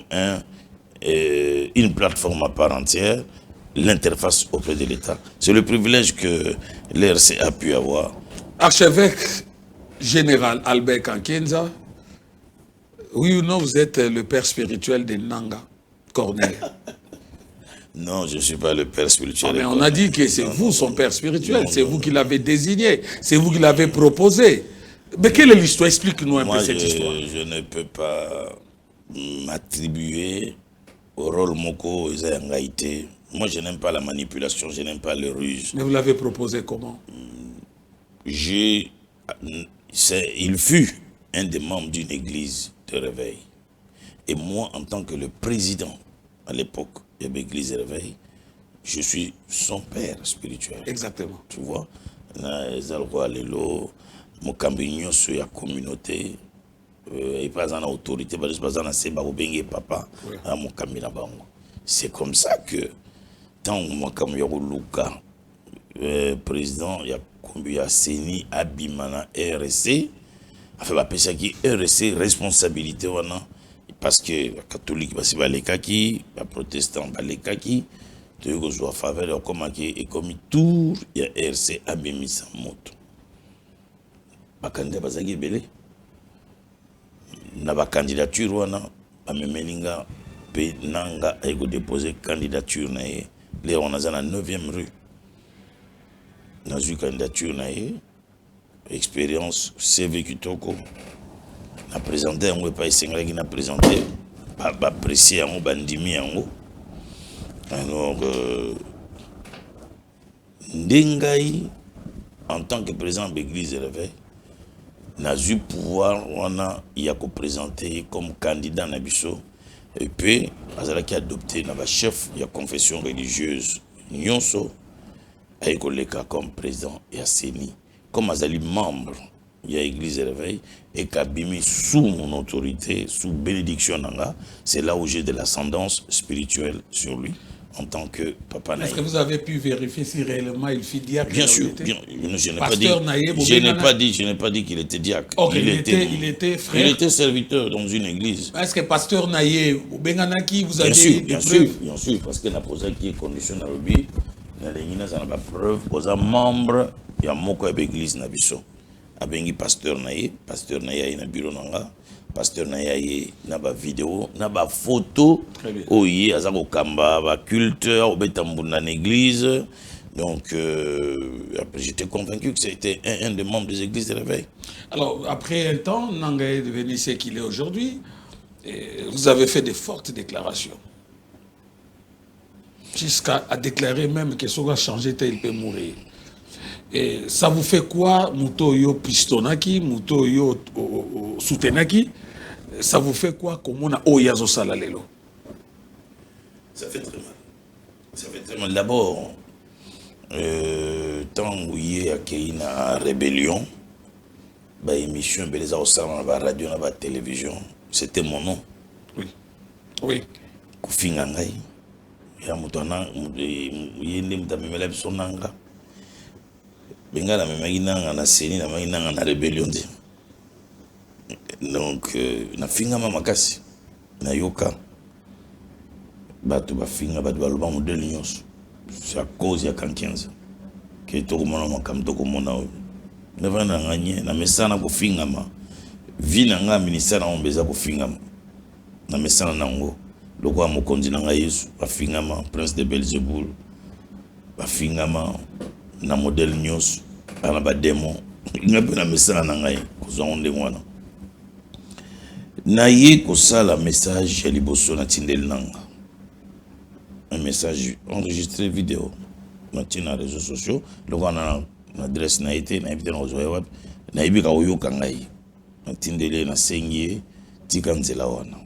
une plateforme à part entière, l'interface auprès de l'État. C'est le privilège que l'RC a pu avoir. Archevêque général Albert Kankenza, oui ou non, vous êtes le père spirituel de Nanga Corneille? Non, je ne suis pas le père spirituel. Mais on a dit que c'est vous son père spirituel, c'est vous qui l'avez désigné, c'est vous qui l'avez proposé. Mais quelle est l'histoire? Explique-nous un peu cette histoire. Je ne peux pas m'attribuer au rôle Moko Ngaïté. Moi, je n'aime pas la manipulation, je n'aime pas le ruse. Mais vous l'avez proposé comment? Il fut un des membres d'une église de réveil. Et moi, en tant que le président, à l'époque, de l'église de réveil, je suis son père spirituel. Exactement. Tu vois? Mon cambignon sur la communauté, et pas en autorité, pas en seba ou papa, mon camina bango. C'est comme ça que tant mon cambignon Luka, président, il y a Seni Abimana RSC, a fait ma qui RSC responsabilité parce que les catholiques sont les kaki, les protestants les kaki, tu as faveur comme et comme tour, il y a RSC Abimisa moto. Bakanda bazaki belé na ba candidature wana bamemelinga pe nanga ayeko déposer candidature na ye le on a na 9e rue na zu candidature na ye expérience CV kitoko na présenter yango pa esengaki na présenter ba apprécier yango bandimi yango alors ndengai en tant que président de l'église de réveil n'a eu pouvoir il a présenté comme candidat Nabiso et puis qui a adopté le chef de la confession religieuse Nyonso a été comme président et Seni comme azali membre de l'église de réveil et Kabimi sous mon autorité sous bénédiction nanga, c'est là où j'ai de l'ascendance spirituelle sur lui en tant que papa. Est-ce que vous avez pu vérifier si réellement il fit diacre? Bien sûr, je n'ai pas dit qu'il était diacre. Okay, il était frère. Il était serviteur dans une église. Est-ce que pasteur Naye ou Benganaki vous avez bien sûr, parce que la posée qui est condition à l'objet, la preuve, vous êtes membre, il y a moko de l'église Nabiso. Abengi pasteur Naye na bureau nanga. Pasteur Naye na ba vidéo na ba photo oye azako kamba ba culte au betambuna l'église donc après j'étais convaincu que c'était un des membres des églises de réveil. Alors après un temps Nanga est devenu ce qu'il est aujourd'hui. Vous avez fait de fortes déclarations jusqu'à déclarer même que si on va changer il peut mourir. Et ça vous fait quoi Muto yo pistonaki muto yo soutenaki? Ça vous fait quoi comme on a oyazo salalelo? Ça fait très mal. Ça fait très mal. D'abord, tant où il y a une rébellion, bah émission, bah les autres, bah radio, bah télévision, c'était mon nom. Oui. Oui. Kufingangai. Ya mutana, yende mutamemela bisonanga. Benga na memagina na Seni na magina na rébellion. Donc na finga makasi na yoka bato bafinga bato baloba modèle nyonso c'est à cause ya Kankenza que to komona makam to komona na vana nganye na mesana ko fingama vina nga ministère na ombeza ko fingama na mesana nango lokwa mokonzi na nga Yesu bafingama prince de Belzebul bafingama na modèle nyonso ana ba démon ngabe na mesana na ngai ko zonde ngwana Naye kosala message ya liboso na tindel nanga. Un message enregistré vidéo. Na tina réseaux sociaux. Le na adresse na été na évité na ozoya na ibika oyoka ngai. Na tindele na sengie tika nzela wana.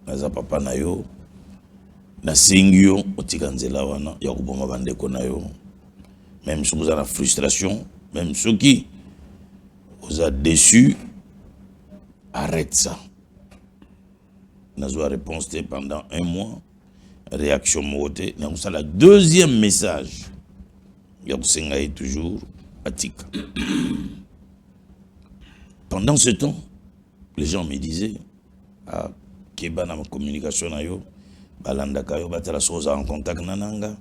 Naza papa na yo. Na sengio otika nzela wana ya kubonga bandeko na yo. même si vous avez la frustration, même ceux qui vous a déçu, arrête ça. Nous avons réponse pendant 1 mois, réaction moté. Nous avons le deuxième message. Il y a toujours pratique. Pendant ce temps, les gens me disaient, ah, Keba na communication na yo, balandaka yo batala soza en contact nananga,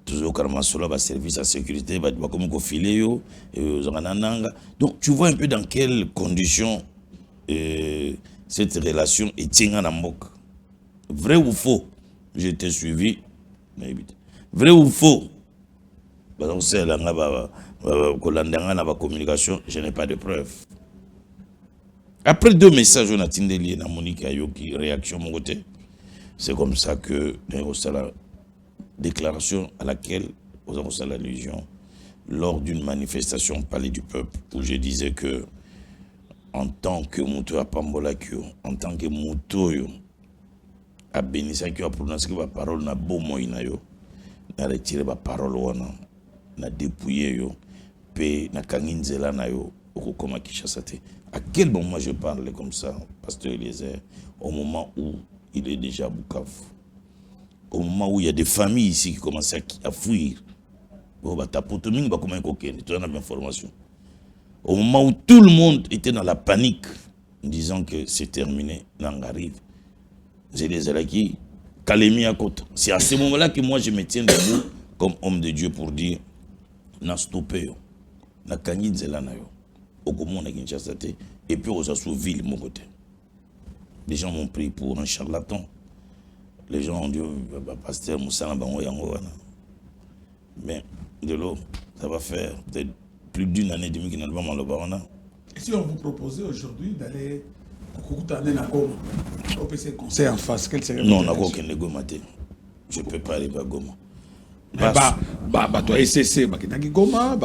toujours karamasola ba service à sécurité, ba comme ko filer yo, nananga. Donc tu vois un peu dans quelles conditions cette relation est tinga na mboka. Vrai ou faux? Je t'ai suivi. Vrai ou faux? Donc c'est la communication, je n'ai pas de preuves. Après 2 messages, on a tindé na Monique Ayoki, réaction mon côté. C'est comme ça que la déclaration à laquelle nous avons l'allusion lors d'une manifestation au Palais du Peuple où je disais que en tant que Mouto à Pambolakio, en tant que Mouto à Bénissakio a prononcé la parole na beau moïna yo, na retiré la parole wana, na dépouillé yo, pe na kanginzela na yo, okokoma Kishasate. À quel moment je parle comme ça, Pasteur Eliezer? Au moment où il est déjà à Bukavu. Au moment où il y a des familles ici qui commencent à fuir. Au moment où tout le monde était dans la panique, disant que c'est terminé, Nang arrive. J'ai des alaki, Kalemi à côté. C'est à ce moment-là que moi je me tiens debout comme homme de Dieu pour dire, n'a stoppé, n'a kanyi nzelana yo. Et puis aux Assou-Ville, mon côté. Les gens m'ont pris pour un charlatan. Les gens ont dit, Pasteur Moussa mais de l'eau, ça va faire peut-être plus d'1 année et demie qu'il n'a pas mal au barona. Et si on vous proposait aujourd'hui d'aller à Goma, on peut se conseiller en face, quel serait? Non, on n'a aucun Goma. Je ne peux pas aller à Goma. Toi SCC bakendaki Goma,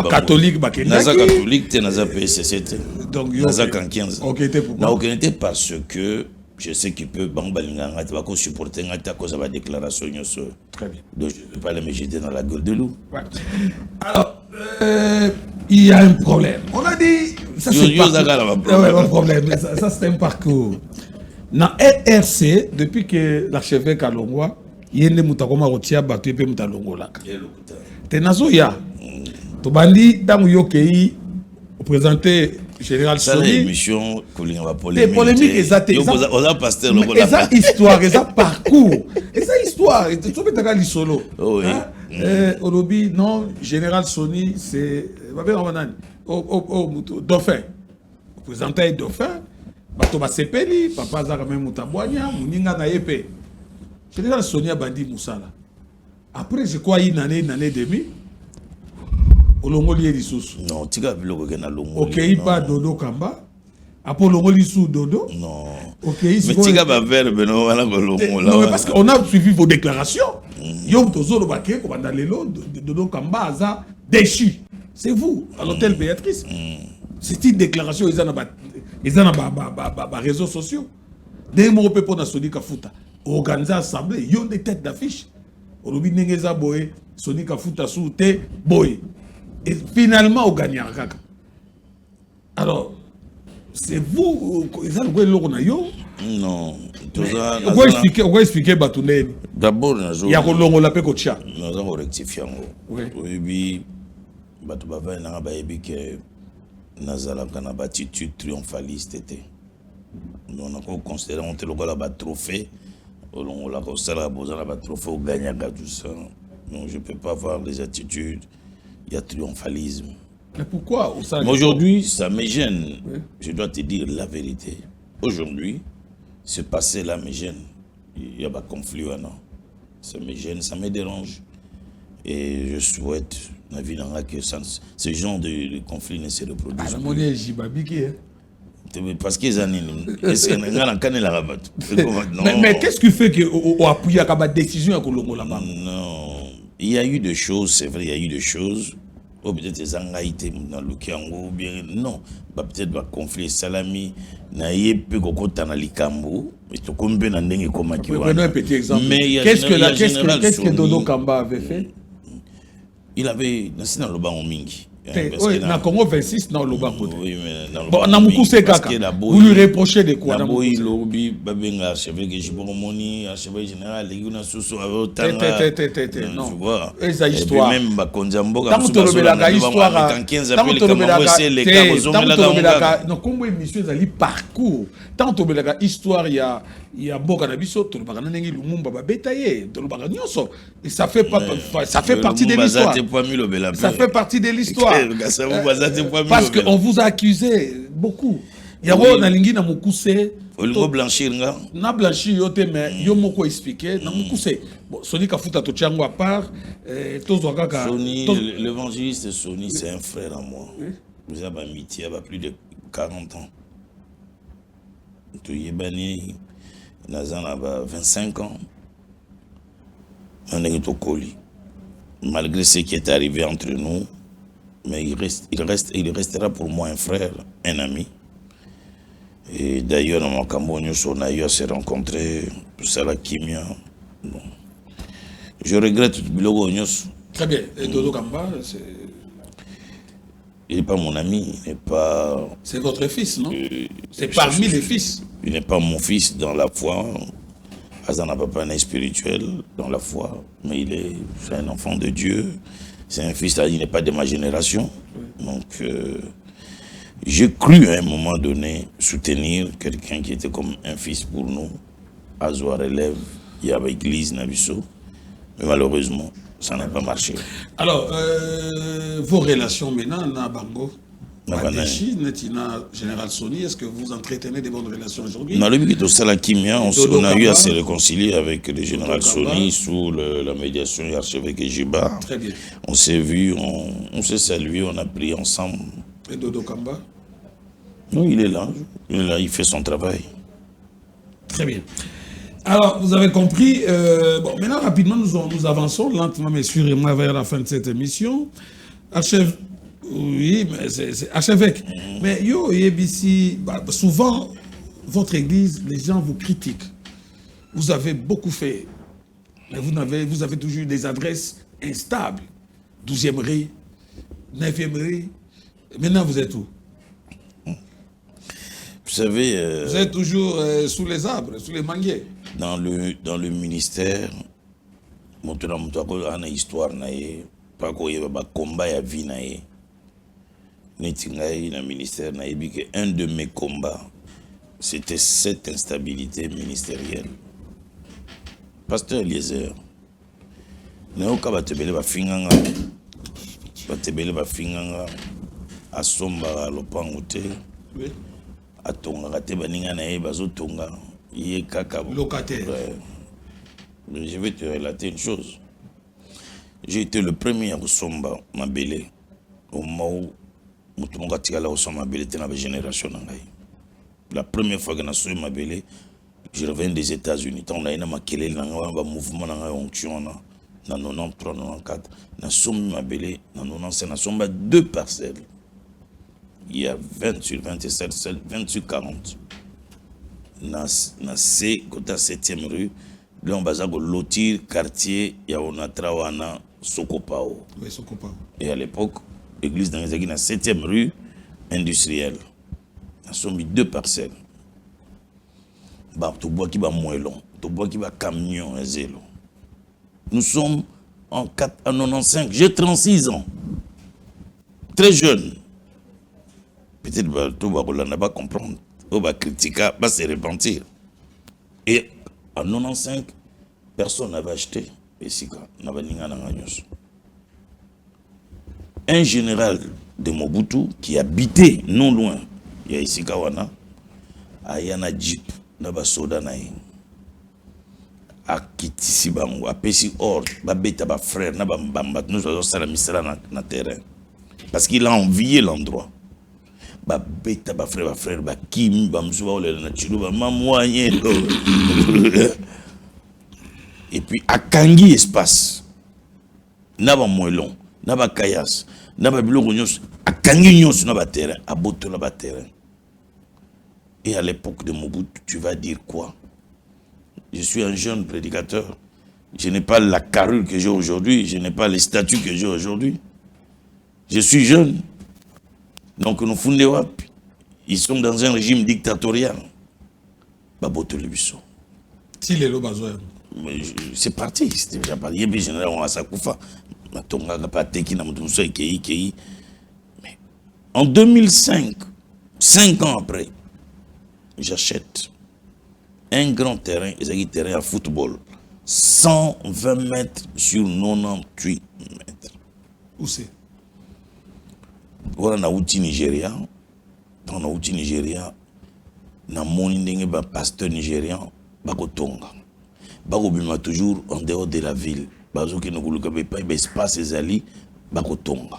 catholique bakendaki. Naza catholique te naza PSC te. Donc naza kankienza. OK, pourquoi? Na aucun parce que je sais qu'il peut bangbalinganga te bako supporter ngata cause de la déclaration nyoso. Très bien. Donc je ne peux pas les me jeter dans la gueule de loup. Ouais. Alors il y a un problème. On a dit ça c'est un problème. Ça c'est un parcours. Dans RRC depuis que l'archevêque Kalongwa yende mutakoma rotia batu epe mutalongolaka tenazo ya to bandi tangu yokei présenter général Soni émission kolinga ba polémique polémique ezate oza pasteur lokola eza histoire eza parcours eza histoire to betaka lisolo olobi non général Soni c'est babe ramanani dauphin présenter dauphin bato ba sepeli papa za quand même mutabwanya muninga na yepe. Général Sonia Bandi Moussala. Après, je crois une année et demie, au Longoli et sous. Non, tu as vu le Gena Longo. Ok, il pas Dodo Kamba. Après Longoli sous Dodo. Non. Ok, mais tu as verbe, non, non, mais parce qu'on a suivi vos déclarations. Yom Tozo le Baké, comme dans les lots, Dodo Kamba, Aza, déchu. C'est vous, à l'hôtel Béatrice. C'est une déclaration, ils en ont réseaux sociaux. Dès que je peux pas Soni Kafuta. Organiser assemblée, ils ont des têtes d'affiche. Olobi Nengeza Boé, Soni Kafuta Soute, Boé. Et finalement, on gagne. Alors, c'est vous, ils ont le logo na yo? Non. On va expliquer Batouné. D'abord, il y a un longo la pekocha. Nous avons rectifié. Oui. Batouba n'a pas dit que Nazala n'a pas attitude triomphaliste. Nous avons considéré que nous avons un trophée. On a un trophée au gagnant tout ça. Donc je ne peux pas avoir les attitudes. Il y a triomphalisme. Mais pourquoi? Aujourd'hui, ça me gêne. Oui. Je dois te dire la vérité. Aujourd'hui, ce passé-là me gêne. Il y a un conflit. Non. Ça me gêne, ça me dérange. Et je souhaite que ce genre de conflit ne se reproduise plus. Parce qu'ils ont mais qu'est-ce qui fait qu'on appuie à la décision à Colombo là-bas? Non, il y a eu des choses, c'est vrai, il y a eu des choses. Ou peut-être des angaïtés dans le Kiango, ou bien non, peut-être un conflit salami, naïe peu kokota na likambo, mais tout comme ben andenge comme Prenons un petit exemple. Qu'est-ce que Dodo Kamba avait fait? Il avait dans le banc mingi. Oui, dans le Congo 26, dans le banc. Oui, mais dans le bon, dans Moukoussé Kaka, vous lui reprochez de quoi? Dans le lobby, Babenga, archevêque Jibomoni, archevêque général, les Yuna Soussou, Tanga. Non, tu vois. Et ça histoire. Même Bakonjambo, tant que tu le la histoire, tant que non, comme émission, ils parcours. Tant que tu le histoire, il y a beaucoup d'habitudes, tu le bagage nengi lumumba ba bétaillé, tu le bagage nyonso. Et ça fait partie de l'histoire. Ça fait partie de l'histoire. Parce qu'on vous a accusé beaucoup. Il y a un lingi na Moukoussé. Olingo blanchir nga. Na blanchir yote mais yo moko expliquer na Moukoussé. Bon, Soni Kafuta to tiango à part, Soni, l'évangéliste Soni, c'est un frère à moi. Vous avez amitié, il y a plus de 40 ans. Tu y es banni, Nazan a 25 ans. On est au colis. Malgré ce qui est arrivé entre nous, mais il restera pour moi un frère, un ami. Et d'ailleurs, dans mon Cameroun, on a eu à se rencontrer, pour ça la kimia. Bon. Je regrette tout le Très bien. Et Dodo Kamba, il n'est pas mon ami, il n'est pas... C'est votre fils, non? C'est parmi les fils. Il n'est pas mon fils dans la foi. Azan n'a pas un spirituel dans la foi, mais c'est un enfant de Dieu. C'est un fils, il n'est pas de ma génération. Donc, j'ai cru à un moment donné soutenir quelqu'un qui était comme un fils pour nous. Azoar élève, il y avait l'église Nabiso. Mais malheureusement, ça n'a pas marché. Alors, vos relations maintenant, Nabango, Badeshi, Netina, Général Soni, est-ce que vous entretenez des bonnes relations aujourd'hui? Dans le but de Salakimia, on a eu à se réconcilier avec le Général Soni sous la médiation de l'archevêque Jiba. Très bien. On s'est vu, on s'est salué, on a prié ensemble. Et Dodo Kamba? Non, il est là, il fait son travail. Très bien. Alors, vous avez compris, bon, maintenant rapidement, nous avançons lentement mais sûrement vers la fin de cette émission. Oui, mais c'est archevêque. Mais yo, ici, souvent, votre église, les gens vous critiquent. Vous avez beaucoup fait. Mais vous avez toujours eu des adresses instables. 12e rue, 9e rue. Maintenant, vous êtes où? Vous savez... vous êtes toujours sous les arbres, sous les manguiers. Dans le ministère, maintenant, on a une histoire, pas qu'on y a un combat à vie. Dans le ministère, un de mes combats, c'était cette instabilité ministérielle. Pasteur Eliezer, nous avons asomba lopangote atonga te baninga na ye bazotonga ye kaka locataire. Mais je vais te relater une chose. J'ai été le premier à Somba Mabele au moment où mutumonga tikala Somba Mabele te na génération na ngai. La première fois que na so Mabele, je reviens des États-Unis. Tant na ina makele na nga ba mouvement na nga onction na 93 94 na Somba Mabele na 95 na Somba 2 parcelles. Il y a 20 sur 27, 20 sur 40. Dans C, côté 7e rue, là on va lotir quartier, il y a un trawana Sokopao. Oui, Sokopao. Et à l'époque, l'église dans la 7e rue industrielle. Nous sommes mis 2 parcelles. Tu vois qui va moellon, tu vois qui va camion, zélo. Nous sommes en 95, j'ai 36 ans. Très jeune. Peut-être que tout le monde n'a pas comprendre. On va critiquer, va se repentir. Et en 95, personne n'avait acheté. Un général de Mobutu qui habitait non loin, il y a ici Kawana, a yana jeep, naba soda naï. A kitisi bango, a pesi ordre, ba beta ba frère, naba mbamba, nous allons salamisera na terrain. Parce qu'il a envié l'endroit. Ba beta ba frère ba kim ba mzuba ole na chilu ba mamwanye. Et puis à Kangi espace naba moelon naba kayas naba biloko nyos à Kangi nyos naba terrain à boto naba terrain. Et à l'époque de Mobutu, tu vas dire quoi? Je suis un jeune prédicateur, Je n'ai pas la carrure que j'ai aujourd'hui. Je n'ai pas les statuts que j'ai aujourd'hui. Je suis jeune. Donc nous fondons. Ils sont dans un régime dictatorial. Baboto le biso. C'est parti. C'était déjà parti. Il y a général on a sa koufa. Mais en 2005, 5 ans après, j'achète un grand terrain, un terrain à football, 120 mètres sur 98 mètres. Où c'est? Voilà, on a Nigeria. Dans le Nigeria, na moni ndenge ba pasteur nigérian bakotonga. Bakobima toujours en dehors de la ville. Bazoki no kuluka be pa espace ezali bakotonga.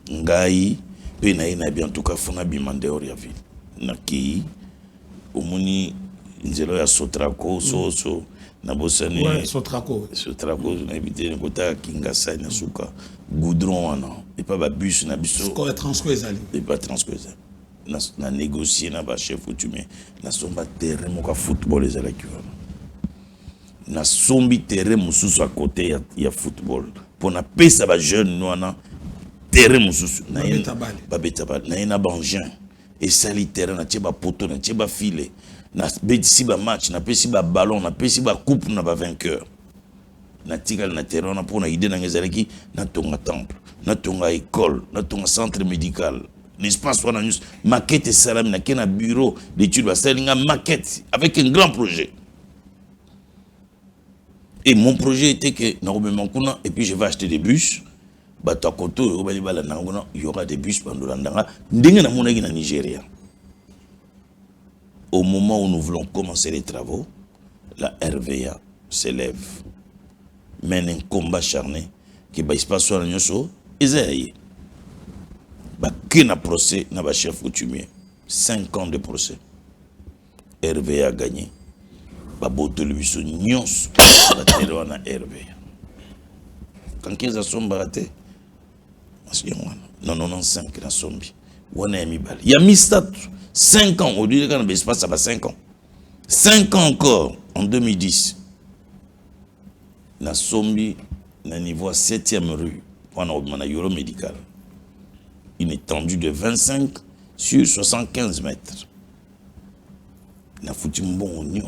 Ngai pe na ina bien en tout cas fona bima en dehors ya ville. Na ki omoni nzelo ya Sotraco so na bosani Sotraco na éviter kota Kingasa na suka goudron wana et pas ba bus na biso ko transco ezali et pas transco ezali. Na négocier na ba chef coutumier na somba terrain moka football ezalaki wana na sombi terrain mususu à côté ya football pour na pesa ba jeune wana terrain mususu na ba betabal na bangin et sali terrain na tieba poto na tieba file na beti ba match na pesi ba ballon na pesi ba coupe na ba vainqueur na tikal na terrain na pour na idée na ngezalaki na tonga temple na tonga école na tonga centre médical. L'espace soit dans maquette et salam na kena bureau d'études basalinga maquette avec un grand projet. Et mon projet était que et puis je vais acheter des bus. Il y aura des bus pendant l'andanga. Na Nigeria. Au moment où nous voulons commencer les travaux, la RVA s'élève, mène un combat charné qui va se passer dans Nyoso et qui na procès na ba chef coutumier 5 ans de procès. RVA a gagné. Baboto le biso nyons ba telo na RVA. Quand 15 a somba raté. Non 95 na sombi. Wana mi bal. Ya mi statut 5 ans au lieu de quand espace ça va 5 ans. 5 ans encore en 2010. Na sombi na niveau 7e rue wana obmana yoro médical. Une étendue de 25 sur 75 mètres. Il a foutu un bon oignon.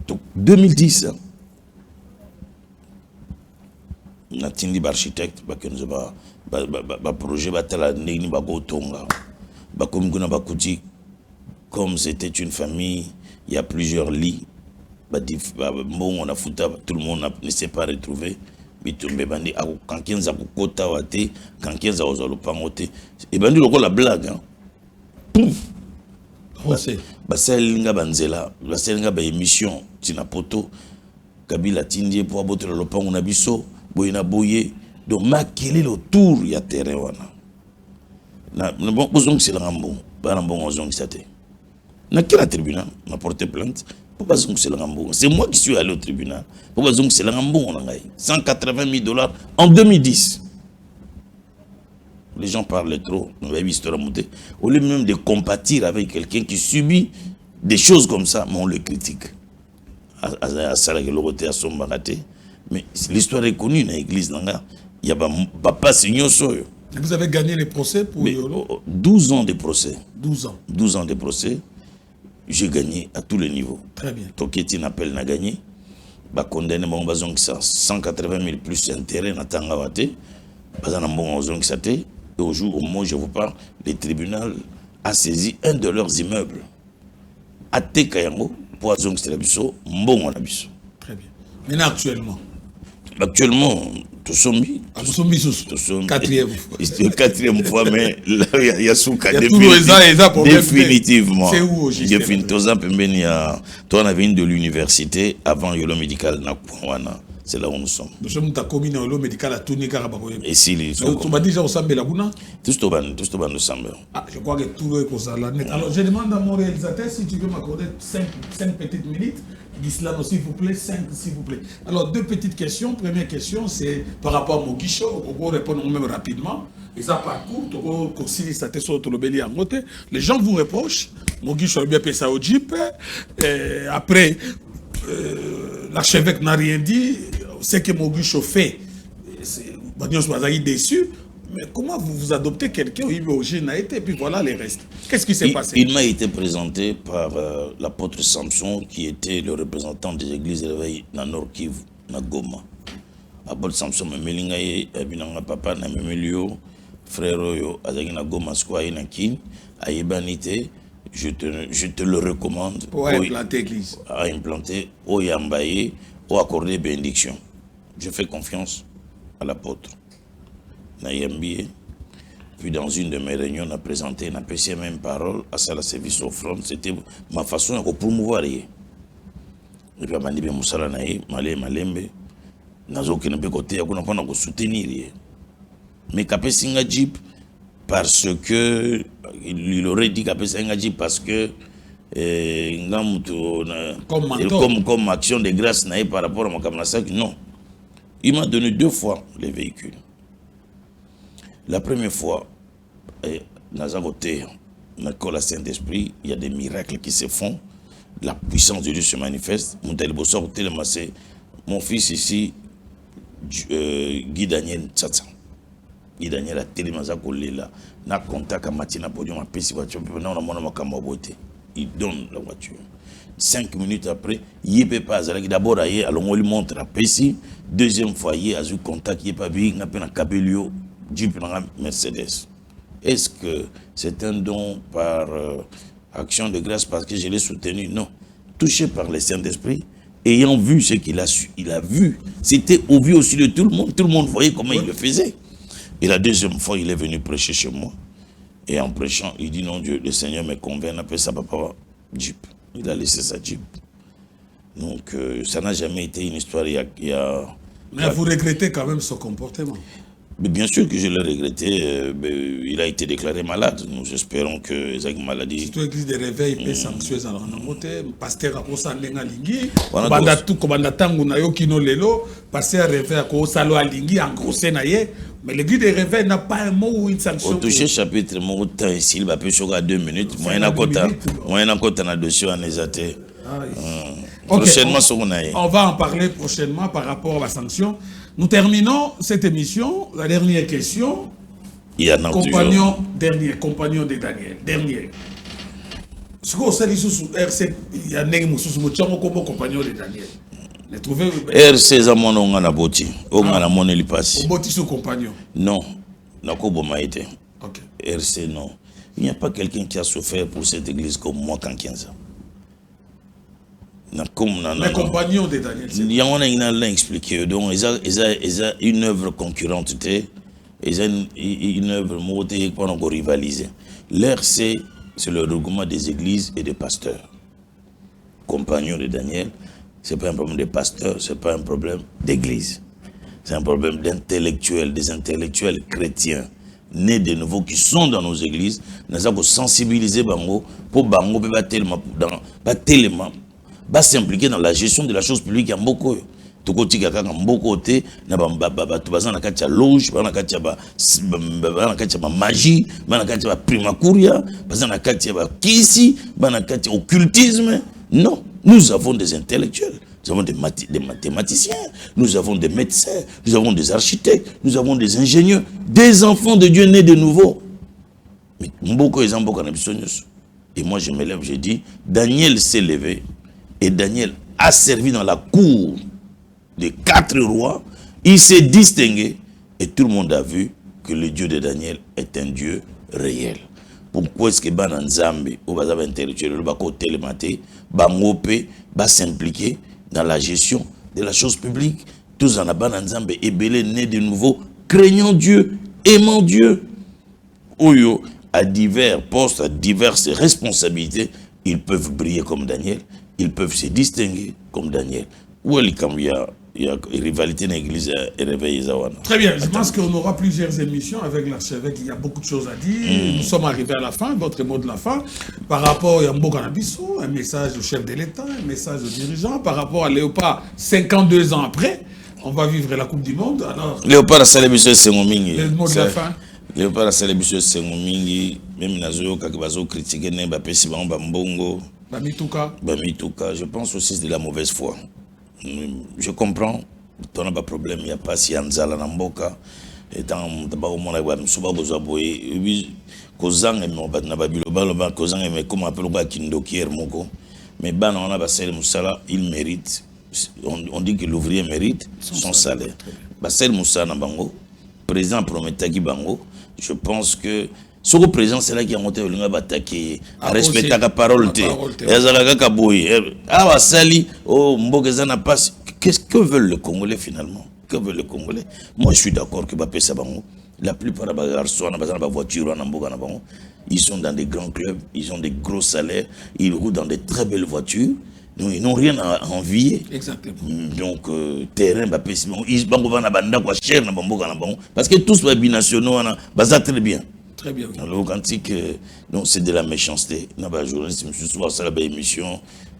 Donc, 2010, on a tenu l'architecte, projet, comme c'était une famille, il y a plusieurs lits. Bon, on a foutu, tout le monde ne s'est pas retrouvé. Bitumbe bandi quand 15 a kota wate quand 15 a ozalopangote et bandi loko la blague hein pouf baselinga banzela baselinga ba émission tina poto Kabila tindie pour aboter le pango na biso boyena boye donc makeli le tour ya terrain wana na bon bozong c'est la ngambon ba ngambon ozong sate na quel tribunal m'a porté plainte. C'est moi qui suis allé au tribunal. Pourquoi c'est la Rambon 180 000 $ en 2010. Les gens parlent trop. On va histoire monter. Au lieu même de compatir avec quelqu'un qui subit des choses comme ça, mais on le critique. Mais l'histoire est connue dans l'église. Il y a pas Soyo. Vous avez gagné les procès pour 12 ans de procès. 12 ans. 12 ans de procès. J'ai gagné à tous les niveaux. Très bien. Toketi n'appelle n'a gagné. Bah condamné mon bazon qui ça 180 000 plus intérêt na tangawate. Bazana bon bazon qui ça té. Et au jour où moi je vous parle, le tribunal a saisi un de leurs immeubles. À Tekayango, poison qui biso, bon on a biso. Très bien. Maintenant actuellement, tout sombi. Quatrième fois. Quatrième fois, mais là, il y a Souka. Définitivement. C'est où aujourd'hui? Toi, on avait une de l'université avant Yolo Médical. C'est là où nous sommes. Nous sommes à commune Yolo Médical à Touni-Karabakoye. Et si les. Tu m'as déjà au Sambé Laguna? Tout ce ban de Sambé. Ah, je crois que tout le monde est là. Alors, je demande à mon réalisateur si tu veux m'accorder 5 petites minutes. D'Islam, s'il vous plaît, 5, s'il vous plaît. Alors, 2 petites questions. Première question, c'est par rapport à Moguicho. On va répondre même rapidement. et ça parcourt, les gens vous reprochent, Moguicho a bien fait ça au Jeep, après, l'archevêque n'a rien dit, ce que Moguicho fait, Bagnos Bazaï déçu, mais comment vous adoptez quelqu'un où il n'a été, et puis voilà les restes. Qu'est-ce qui s'est passé? Il m'a été présenté par l'apôtre Samson, qui était le représentant des églises réveillées dans Nord Kivu, dans Goma. L'apôtre Samson me melingaye, abinanga papa na memelio, frère yo, azaki na Goma skwa na kin, ayebanite, je te le recommande. Pour implanter l'église. À implanter, au yambaye, au accorder bénédiction. Je fais confiance à l'apôtre. Nayambié. Puis dans une de mes réunions, on a présenté, on a passé même parole à ça, la service offrande. C'était ma façon de promouvoir. Et puis, on m'a dit, Moussala Naï, Malé, Malembe, Nazo qui n'a pas côté, on n'a pas soutenir. Mais Kapé Singa Jeep, parce que, il aurait dit Kapé Singa Jeep parce que, comme action de grâce Naï par rapport à mon Kamnasak, non. Il m'a donné 2 fois les véhicules. La première fois, dans la Saint-Esprit, il y a des miracles qui se font. La puissance de Dieu se manifeste. Mon fils ici, Guy Daniel Tsatsa. Guy Daniel a tellement là. Na contact à Matina Podium à Pessi voiture. Il donne la voiture. 5 minutes après, il peut pas. D'abord, il lui montre à Pessi. Deuxième fois, il a eu contact. Il n'a pas vu. Il n'a pas Cabellio. Jeep Mercedes. Est-ce que c'est un don par action de grâce parce que je l'ai soutenu? Non. Touché par le Saint-Esprit, ayant vu ce qu'il a vu, c'était au vu aussi de tout le monde. Tout le monde voyait comment il le faisait. Et la deuxième fois, il est venu prêcher chez moi. Et en prêchant, il dit non, Dieu, le Seigneur me convainc, appelle ça papa Jeep. Il a laissé sa Jeep. Donc, ça n'a jamais été une histoire. Mais vous regrettez quand même son comportement? Mais bien sûr que je l'ai regretté, il a été déclaré malade. Nous espérons que cette maladie... C'est l'église de réveil, peut sanctuer dans la moté, pasteur à Kosandenga Lingi, Bandatangu na Yokino Lelo, pasteur à réveil à Kosalo à Lingi, en gros Senaye, mais l'église de réveil n'a pas un mot ou une sanction. Au toucher chapitre, mon temps ici, il va peut choquer 2 minutes. Moi, il y a un côté en dessus en Esaté. Prochainement, on va en parler prochainement par rapport à la sanction. Nous terminons cette émission. La dernière question. Il y a un compagnon de Daniel. Dernier. Ce qu'on sait sous RC, il y a un compagnon de Daniel. RC Zamono on a boti. On a monnaie li passe. Boti sous compagnon. Non. Nakobo Maïté. OK. RC non. Il n'y a pas quelqu'un qui a souffert pour cette église comme moi quand 15 ans. Les compagnons de Daniel. Il y a un expliqué. Donc, ils ont une œuvre concurrente. Ils ont une œuvre montée pour nous rivaliser. L'RC, c'est le regroupement des églises et des pasteurs. Compagnons de Daniel, ce n'est pas un problème de pasteurs, ce n'est pas un problème d'église. C'est un problème d'intellectuels, des intellectuels chrétiens nés de nouveau qui sont dans nos églises. Nous avons sensibilisé Bango pour Bango, va s'impliquer dans la gestion de la chose publique. Il y a beaucoup côté na bazana na kati ya loge bazana na kati ya magie bazana na kati ya primacuria bazana na kati ya kisi bazana na kati ya occultisme. Non, nous avons des intellectuels, nous avons des mathématiciens, nous avons des médecins, nous avons des architectes, nous avons des ingénieurs, des enfants de Dieu nés de nouveau. Mais beaucoup ils ont beaucoup. Et moi je me lève, je dis Daniel s'est levé. Et Daniel a servi dans la cour des 4 rois. Il s'est distingué. Et tout le monde a vu que le Dieu de Daniel est un Dieu réel. Pourquoi est-ce que Banan Nzambe, ou Bazaba intellectuel, ou Bako télématé, Bangope, va s'impliquer dans la gestion de la chose publique? Tous en Banan Nzambe et Belé né de nouveau, craignant Dieu, aimant Dieu. Oyo, à divers postes, à diverses responsabilités, ils peuvent briller comme Daniel. Ils peuvent se distinguer comme Daniel. Où il y a une rivalité dans l'église et réveil Zawana. Très bien, je pense qu'on aura plusieurs émissions avec l'archevêque. Il y a beaucoup de choses à dire. Nous sommes arrivés à la fin, votre mot de la fin. Par rapport à Mbo Canabiso, un message au chef de l'État, un message aux dirigeants. Par rapport à Léopard, 52 ans après, on va vivre la Coupe du Monde. Alors, Léopard a salé M. Sengomingi. Le mot de la fin. Léopard a salé biso sengo mingi, même nazo kakibazo critiquer ne ba pesi ba mbongo. Bamituka, je pense aussi c'est de la mauvaise foi. Je comprends, tu n'as pas de problème, il n'y a pas si Anzala Namboka, et dans le monde, il y a des Kozang et Mobad Kozang et comme appelle le Kindokier Moko, mais Ban on a Bassel Moussala, il mérite, on dit que l'ouvrier mérite son salaire. Bassel Moussa Nabango, président Prometaki Bango, je pense que ce que le président c'est là qui a monté le bataille qui respecte la parole. Ah, Sali, oh, Mbogezana passe. Qu'est-ce que veulent les Congolais finalement? Que veulent les Congolais? Moi, je suis d'accord que Bapé Sabango, la plupart des garçons, voiture, ils sont dans des grands clubs, ils ont des gros salaires, ils roulent dans des très belles voitures. Donc, ils n'ont rien à envier. Exactement. Donc, terrain, ils parce que tous les binationaux, ça très bien. Très bien. Alors, quand c'est de la méchanceté.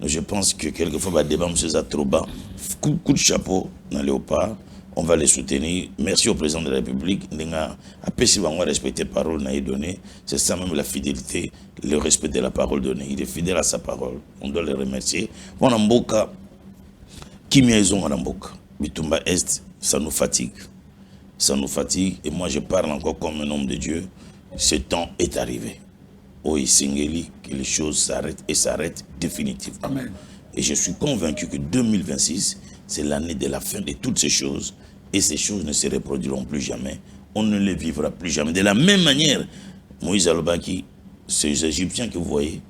Je pense que quelquefois, le débat, c'est trop bas. Coup de chapeau dans Léopard. On va les soutenir. Merci au président de la République. On va respecter la parole donnée. C'est ça même la fidélité, le respect de la parole donnée. Il est fidèle à sa parole. On doit le remercier. On a Mboka, qui maison à Mboka. Bitumba Est, ça nous fatigue. Ça nous fatigue. Et moi, je parle encore comme un homme de Dieu. Ce temps est arrivé. Oh, Singeli, que les choses s'arrêtent et s'arrêtent définitivement. Amen. Et je suis convaincu que 2026, c'est l'année de la fin de toutes ces choses. Et ces choses ne se reproduiront plus jamais. On ne les vivra plus jamais. De la même manière, Moïse Alobaki, ces Égyptiens que vous voyez,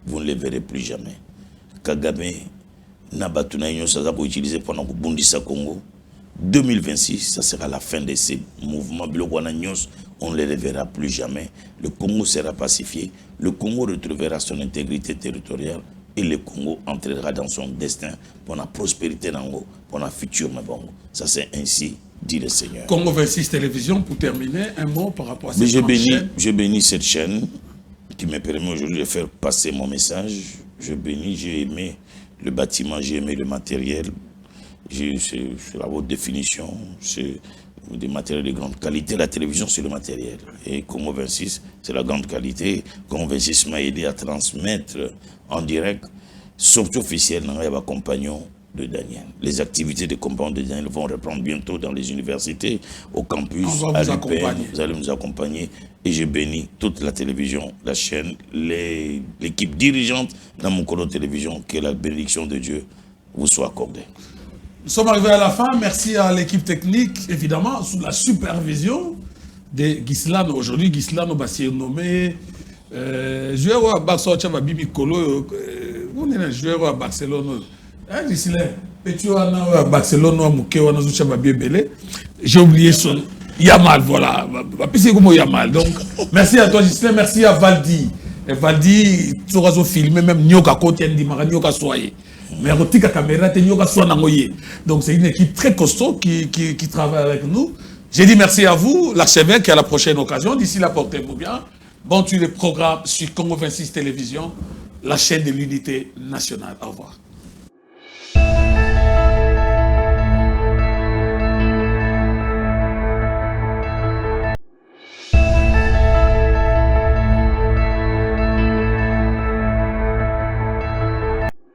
vous ne les verrez plus jamais. Kagame, Nabatuna Union, ça va utiliser pendant que Bundisa Congo. 2026, ça sera la fin de ces mouvements. On ne les reverra plus jamais. Le Congo sera pacifié. Le Congo retrouvera son intégrité territoriale. Et le Congo entrera dans son destin pour la prospérité pour la future Mabongo. Ça, c'est ainsi, dit le Seigneur. Congo 26 Télévision, pour terminer, un mot par rapport à cette chaîne. Je bénis cette chaîne qui me permet aujourd'hui de faire passer mon message. Je bénis, j'ai aimé le bâtiment, j'ai aimé le matériel. C'est la haute définition, c'est des matériels de grande qualité. La télévision, c'est le matériel. Et Congo 26, c'est la grande qualité. Congo 26 m'a aidé à transmettre en direct, sortie officielle, dans les compagnons de Daniel. Les activités des compagnons de Daniel vont reprendre bientôt dans les universités, au campus, à l'UPM. Vous allez nous accompagner. Et je bénis toute la télévision, la chaîne, l'équipe dirigeante dans mon colo télévision. Que la bénédiction de Dieu vous soit accordée. Nous sommes arrivés à la fin. Merci à l'équipe technique, évidemment, sous la supervision de Gislano. Aujourd'hui, Gislano va s'y nommer joueur à Barcelone, Bibi Kolo. Vous êtes un joueur à Barcelone. Gislain, tu es à Barcelone, j'ai oublié son Yamal, voilà. Yamal. Donc, merci à toi, Gislain. Merci à Valdi. Et Valdi, tu auras filmé même Nyoka Kotian Dimara, Nyoka Soye. Mais la caméra, donc c'est une équipe très costaud qui travaille avec nous. J'ai dit merci à vous, l'archevêque, et à la prochaine occasion. D'ici là, portez-vous bien. Bon, tu les programmes sur Congo 26 Télévision, la chaîne de l'unité nationale. Au revoir.